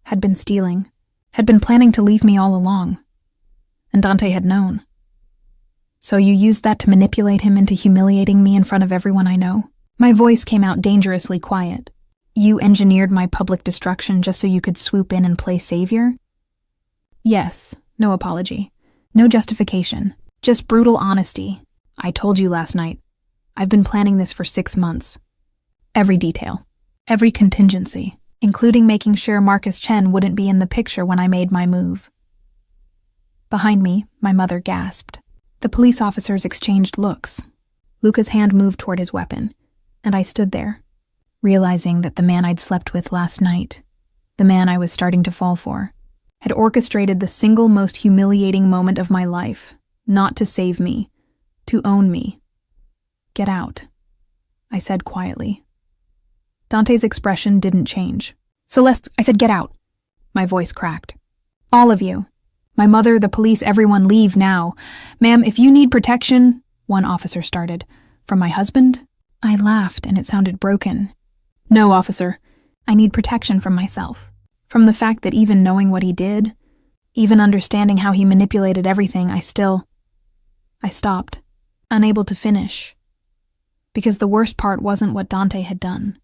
Had been stealing. Had been planning to leave me all along. And Dante had known. So you used that to manipulate him into humiliating me in front of everyone I know? My voice came out dangerously quiet. You engineered my public destruction just so you could swoop in and play savior? Yes, no apology. No justification. Just brutal honesty. I told you last night. I've been planning this for 6 months. Every detail. Every contingency. Including making sure Marcus Chen wouldn't be in the picture when I made my move. Behind me, my mother gasped. The police officers exchanged looks. Luca's hand moved toward his weapon, and I stood there, realizing that the man I'd slept with last night, the man I was starting to fall for, had orchestrated the single most humiliating moment of my life, not to save me, to own me. Get out, I said quietly. Dante's expression didn't change. Celeste, I said get out. My voice cracked. All of you. My mother, the police, everyone leave now. Ma'am, if you need protection, one officer started. From my husband? I laughed and it sounded broken. No, officer. I need protection from myself. From the fact that even knowing what he did, even understanding how he manipulated everything, I stopped, unable to finish. Because the worst part wasn't what Dante had done.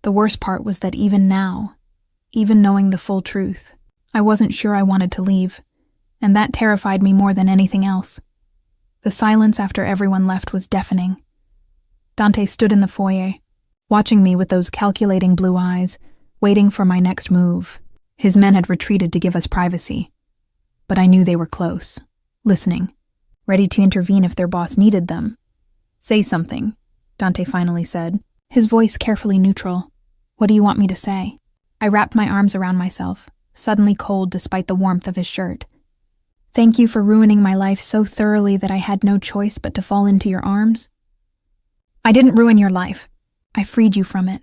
The worst part was that even now, even knowing the full truth, I wasn't sure I wanted to leave, and that terrified me more than anything else. The silence after everyone left was deafening. Dante stood in the foyer, watching me with those calculating blue eyes, waiting for my next move. His men had retreated to give us privacy, but I knew they were close, listening, ready to intervene if their boss needed them. Say something, Dante finally said, his voice carefully neutral. What do you want me to say? I wrapped my arms around myself, suddenly cold despite the warmth of his shirt. Thank you for ruining my life so thoroughly that I had no choice but to fall into your arms. I didn't ruin your life. I freed you from it.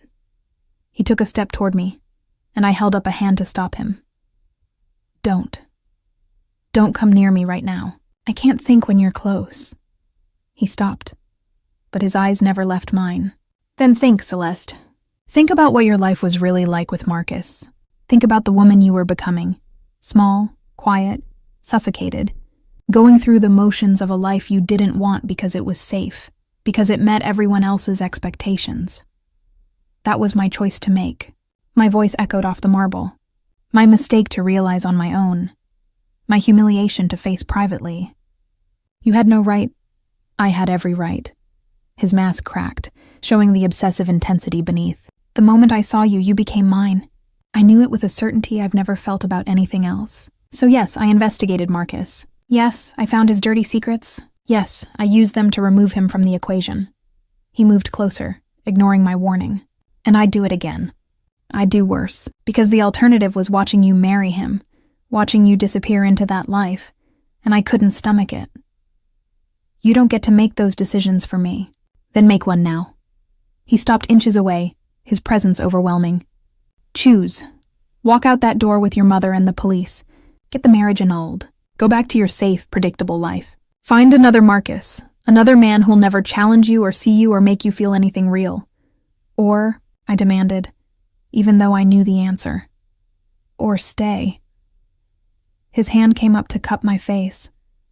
He took a step toward me, and I held up a hand to stop him. Don't. Don't come near me right now. I can't think when you're close. He stopped, but his eyes never left mine. Then think, Celeste. Think about what your life was really like with Marcus. Think about the woman you were becoming. Small, quiet, suffocated. Going through the motions of a life you didn't want because it was safe, because it met everyone else's expectations. That was my choice to make. My voice echoed off the marble. My mistake to realize on my own. my humiliation to face privately. You had no right. I had every right. His mask cracked, showing the obsessive intensity beneath. The moment I saw you, you became mine. I knew it with a certainty I've never felt about anything else. So yes, I investigated Marcus. Yes, I found his dirty secrets. Yes, I used them to remove him from the equation. He moved closer, ignoring my warning. And I'd do it again. I'd do worse, because the alternative was watching you marry him, watching you disappear into that life, and I couldn't stomach it. You don't get to make those decisions for me. Then make one now. He stopped inches away, his presence overwhelming. Choose. Walk out that door with your mother and the police. Get the marriage annulled. Go back to your safe, predictable life. Find another Marcus, another man who'll never challenge you or see you or make you feel anything real. Or, I demanded, even though I knew the answer. Or stay. His hand came up to cup my face,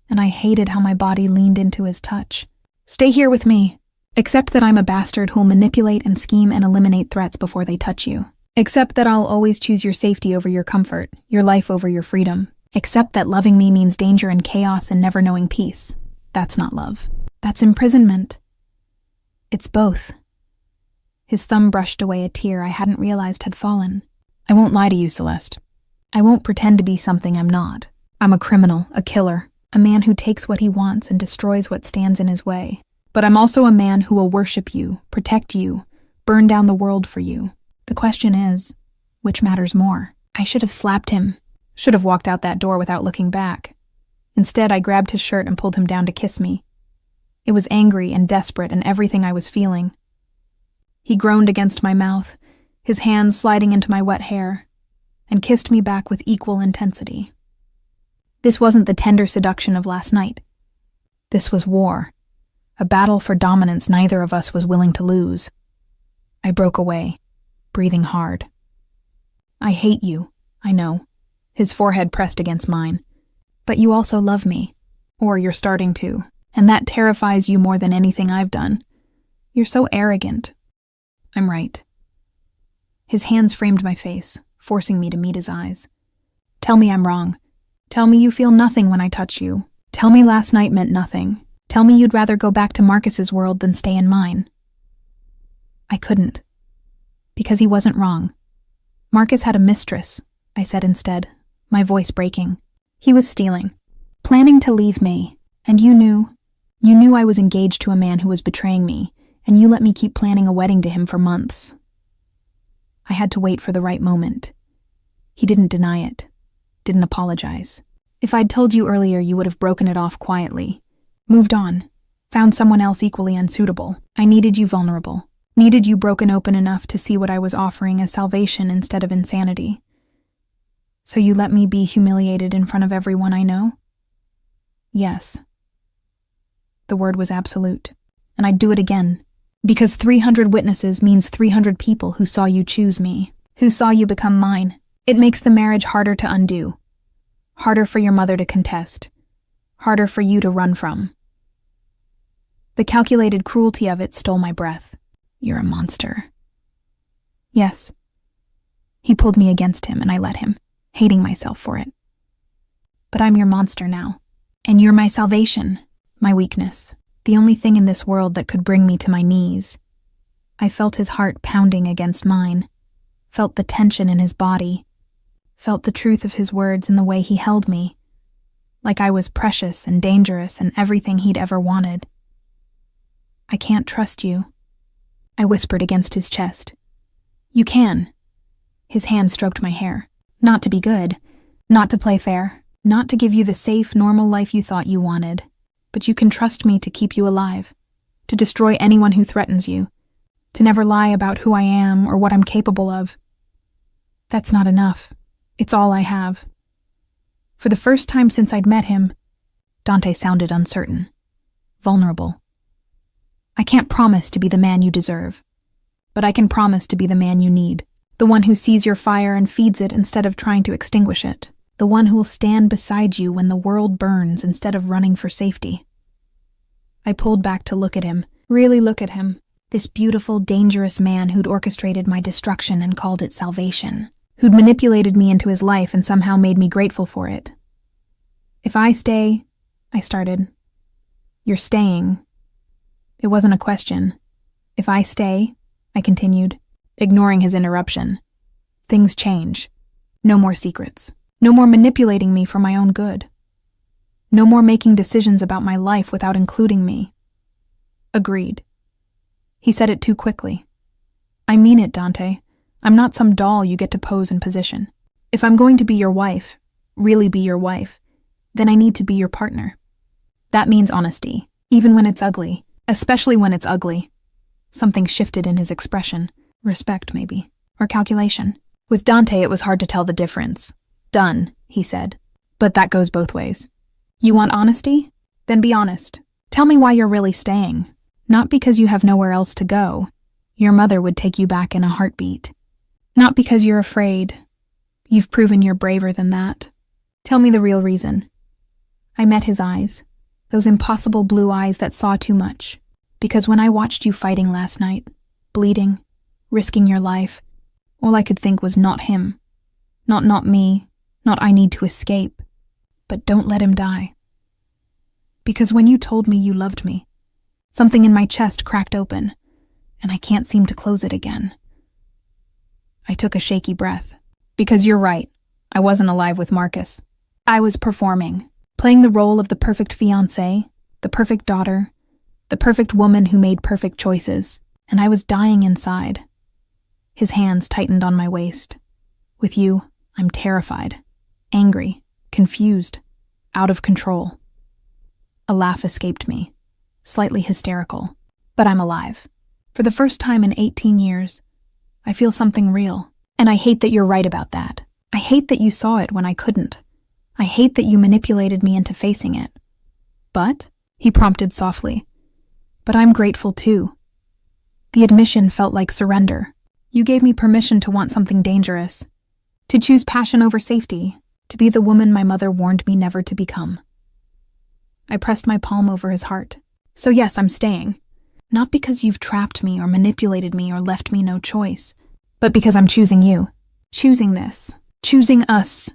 and I hated how my body leaned into his touch. Stay here with me. Accept that I'm a bastard who'll manipulate and scheme and eliminate threats before they touch you. Accept that I'll always choose your safety over your comfort, your life over your freedom. Accept that loving me means danger and chaos and never knowing peace. That's not love. That's imprisonment. It's both. His thumb brushed away a tear I hadn't realized had fallen. I won't lie to you, Celeste. I won't pretend to be something I'm not. I'm a criminal, a killer, a man who takes what he wants and destroys what stands in his way. But I'm also a man who will worship you, protect you, burn down the world for you. The question is, which matters more? I should have slapped him, should have walked out that door without looking back. Instead, I grabbed his shirt and pulled him down to kiss me. It was angry and desperate and everything I was feeling. He groaned against my mouth, his hands sliding into my wet hair, and kissed me back with equal intensity. This wasn't the tender seduction of last night. This was war. A battle for dominance neither of us was willing to lose. I broke away, breathing hard. I hate you, I know. His forehead pressed against mine. But you also love me. Or you're starting to. And that terrifies you more than anything I've done. You're so arrogant. I'm right. His hands framed my face, forcing me to meet his eyes. Tell me I'm wrong. Tell me you feel nothing when I touch you. Tell me last night meant nothing. Tell me you'd rather go back to Marcus's world than stay in mine. I couldn't. Because he wasn't wrong. Marcus had a mistress, I said instead, my voice breaking. He was stealing, planning to leave me, and you knew I was engaged to a man who was betraying me, and you let me keep planning a wedding to him for months. I had to wait for the right moment. He didn't deny it, didn't apologize. If I'd told you earlier, you would have broken it off quietly. Moved on, found someone else equally unsuitable. I needed you vulnerable, needed you broken open enough to see what I was offering as salvation instead of insanity. So you let me be humiliated in front of everyone I know? Yes. The word was absolute, and I'd do it again, because 300 witnesses means 300 people who saw you choose me, who saw you become mine. It makes the marriage harder to undo, harder for your mother to contest, harder for you to run from. The calculated cruelty of it stole my breath. You're a monster. Yes. He pulled me against him, and I let him, hating myself for it. But I'm your monster now, and you're my salvation, my weakness, the only thing in this world that could bring me to my knees. I felt his heart pounding against mine, felt the tension in his body, felt the truth of his words in the way he held me, like I was precious and dangerous and everything he'd ever wanted. I can't trust you, I whispered against his chest. You can. His hand stroked my hair. Not to be good, not to play fair, not to give you the safe, normal life you thought you wanted, but you can trust me to keep you alive, to destroy anyone who threatens you, to never lie about who I am or what I'm capable of. That's not enough. It's all I have. For the first time since I'd met him, Dante sounded uncertain, vulnerable. I can't promise to be the man you deserve, but I can promise to be the man you need, the one who sees your fire and feeds it instead of trying to extinguish it, the one who will stand beside you when the world burns instead of running for safety. I pulled back to look at him, really look at him, this beautiful, dangerous man who'd orchestrated my destruction and called it salvation, who'd manipulated me into his life and somehow made me grateful for it. If I stay, I started. You're staying. It wasn't a question. If I stay, I continued, ignoring his interruption. Things change. No more secrets. No more manipulating me for my own good. No more making decisions about my life without including me. Agreed. He said it too quickly. I mean it, Dante. I'm not some doll you get to pose and position. If I'm going to be your wife, really be your wife, then I need to be your partner. That means honesty, even when it's ugly, especially when it's ugly. Something shifted in his expression. Respect, maybe. Or calculation. With Dante, it was hard to tell the difference. Done, he said. But that goes both ways. You want honesty? Then be honest. Tell me why you're really staying. Not because you have nowhere else to go. Your mother would take you back in a heartbeat. Not because you're afraid. You've proven you're braver than that. Tell me the real reason. I met his eyes. Those impossible blue eyes that saw too much. Because when I watched you fighting last night, bleeding, risking your life, all I could think was not him. Not me. Not I need to escape. But don't let him die. Because when you told me you loved me, something in my chest cracked open, and I can't seem to close it again. I took a shaky breath. Because you're right, I wasn't alive with Marcus. I was performing, playing the role of the perfect fiancée, the perfect daughter, the perfect woman who made perfect choices, and I was dying inside. His hands tightened on my waist. With you, I'm terrified, angry, confused, out of control. A laugh escaped me, slightly hysterical, but I'm alive. For the first time in 18 years, I feel something real, and I hate that you're right about that. I hate that you saw it when I couldn't. I hate that you manipulated me into facing it. But, he prompted softly, but I'm grateful too. The admission felt like surrender. You gave me permission to want something dangerous, to choose passion over safety, to be the woman my mother warned me never to become. I pressed my palm over his heart. So yes, I'm staying. Not because you've trapped me or manipulated me or left me no choice, but because I'm choosing you. Choosing this. Choosing us.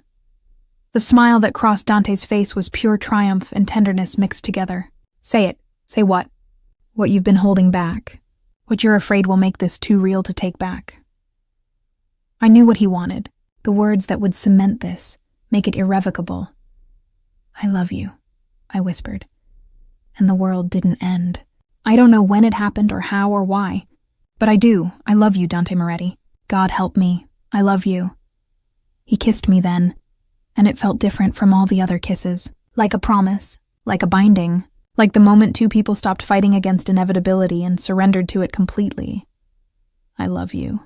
The smile that crossed Dante's face was pure triumph and tenderness mixed together. Say it. Say what? What you've been holding back. What you're afraid will make this too real to take back. I knew what he wanted. The words that would cement this, make it irrevocable. I love you, I whispered. And the world didn't end. I don't know when it happened or how or why, but I do. I love you, Dante Moretti. God help me. I love you. He kissed me then, and it felt different from all the other kisses. Like a promise, like a binding, like the moment two people stopped fighting against inevitability and surrendered to it completely. I love you,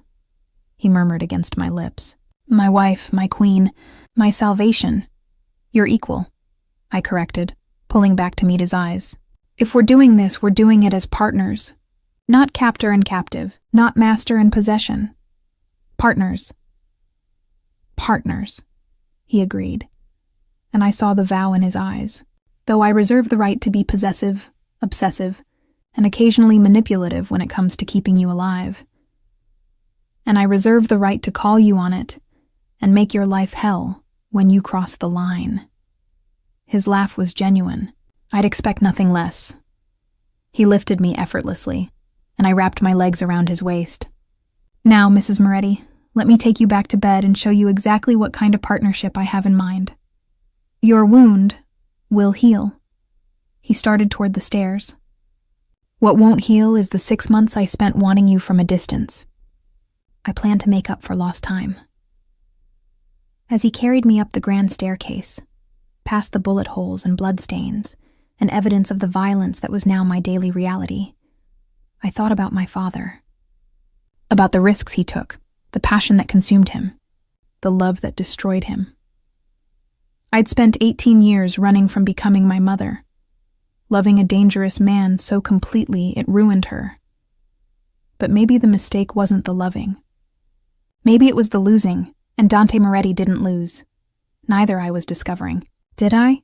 he murmured against my lips. My wife, my queen, my salvation. You're equal, I corrected, pulling back to meet his eyes. If we're doing this, we're doing it as partners. Not captor and captive, not master and possession. Partners. Partners, he agreed, and I saw the vow in his eyes. Though I reserve the right to be possessive, obsessive, and occasionally manipulative when it comes to keeping you alive. And I reserve the right to call you on it and make your life hell when you cross the line. His laugh was genuine. I'd expect nothing less. He lifted me effortlessly, and I wrapped my legs around his waist. Now, Mrs. Moretti, let me take you back to bed and show you exactly what kind of partnership I have in mind. Your wound will heal. He started toward the stairs. What won't heal is the 6 months I spent wanting you from a distance. I plan to make up for lost time. As he carried me up the grand staircase, past the bullet holes and bloodstains, and evidence of the violence that was now my daily reality, I thought about my father. About the risks he took, the passion that consumed him, the love that destroyed him. I'd spent 18 years running from becoming my mother, loving a dangerous man so completely it ruined her. But maybe the mistake wasn't the loving. Maybe it was the losing, and Dante Moretti didn't lose. Neither, I was discovering. Did I?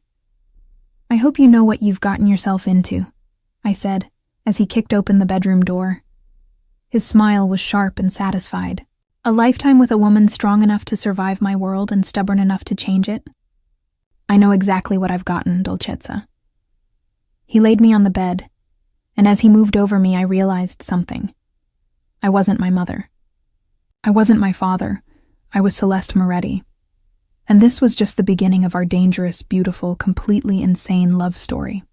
I hope you know what you've gotten yourself into, I said, as he kicked open the bedroom door. His smile was sharp and satisfied. A lifetime with a woman strong enough to survive my world and stubborn enough to change it? I know exactly what I've gotten, Dolcezza. He laid me on the bed, and as he moved over me, I realized something. I wasn't my mother. I wasn't my father. I was Celeste Moretti. And this was just the beginning of our dangerous, beautiful, completely insane love story.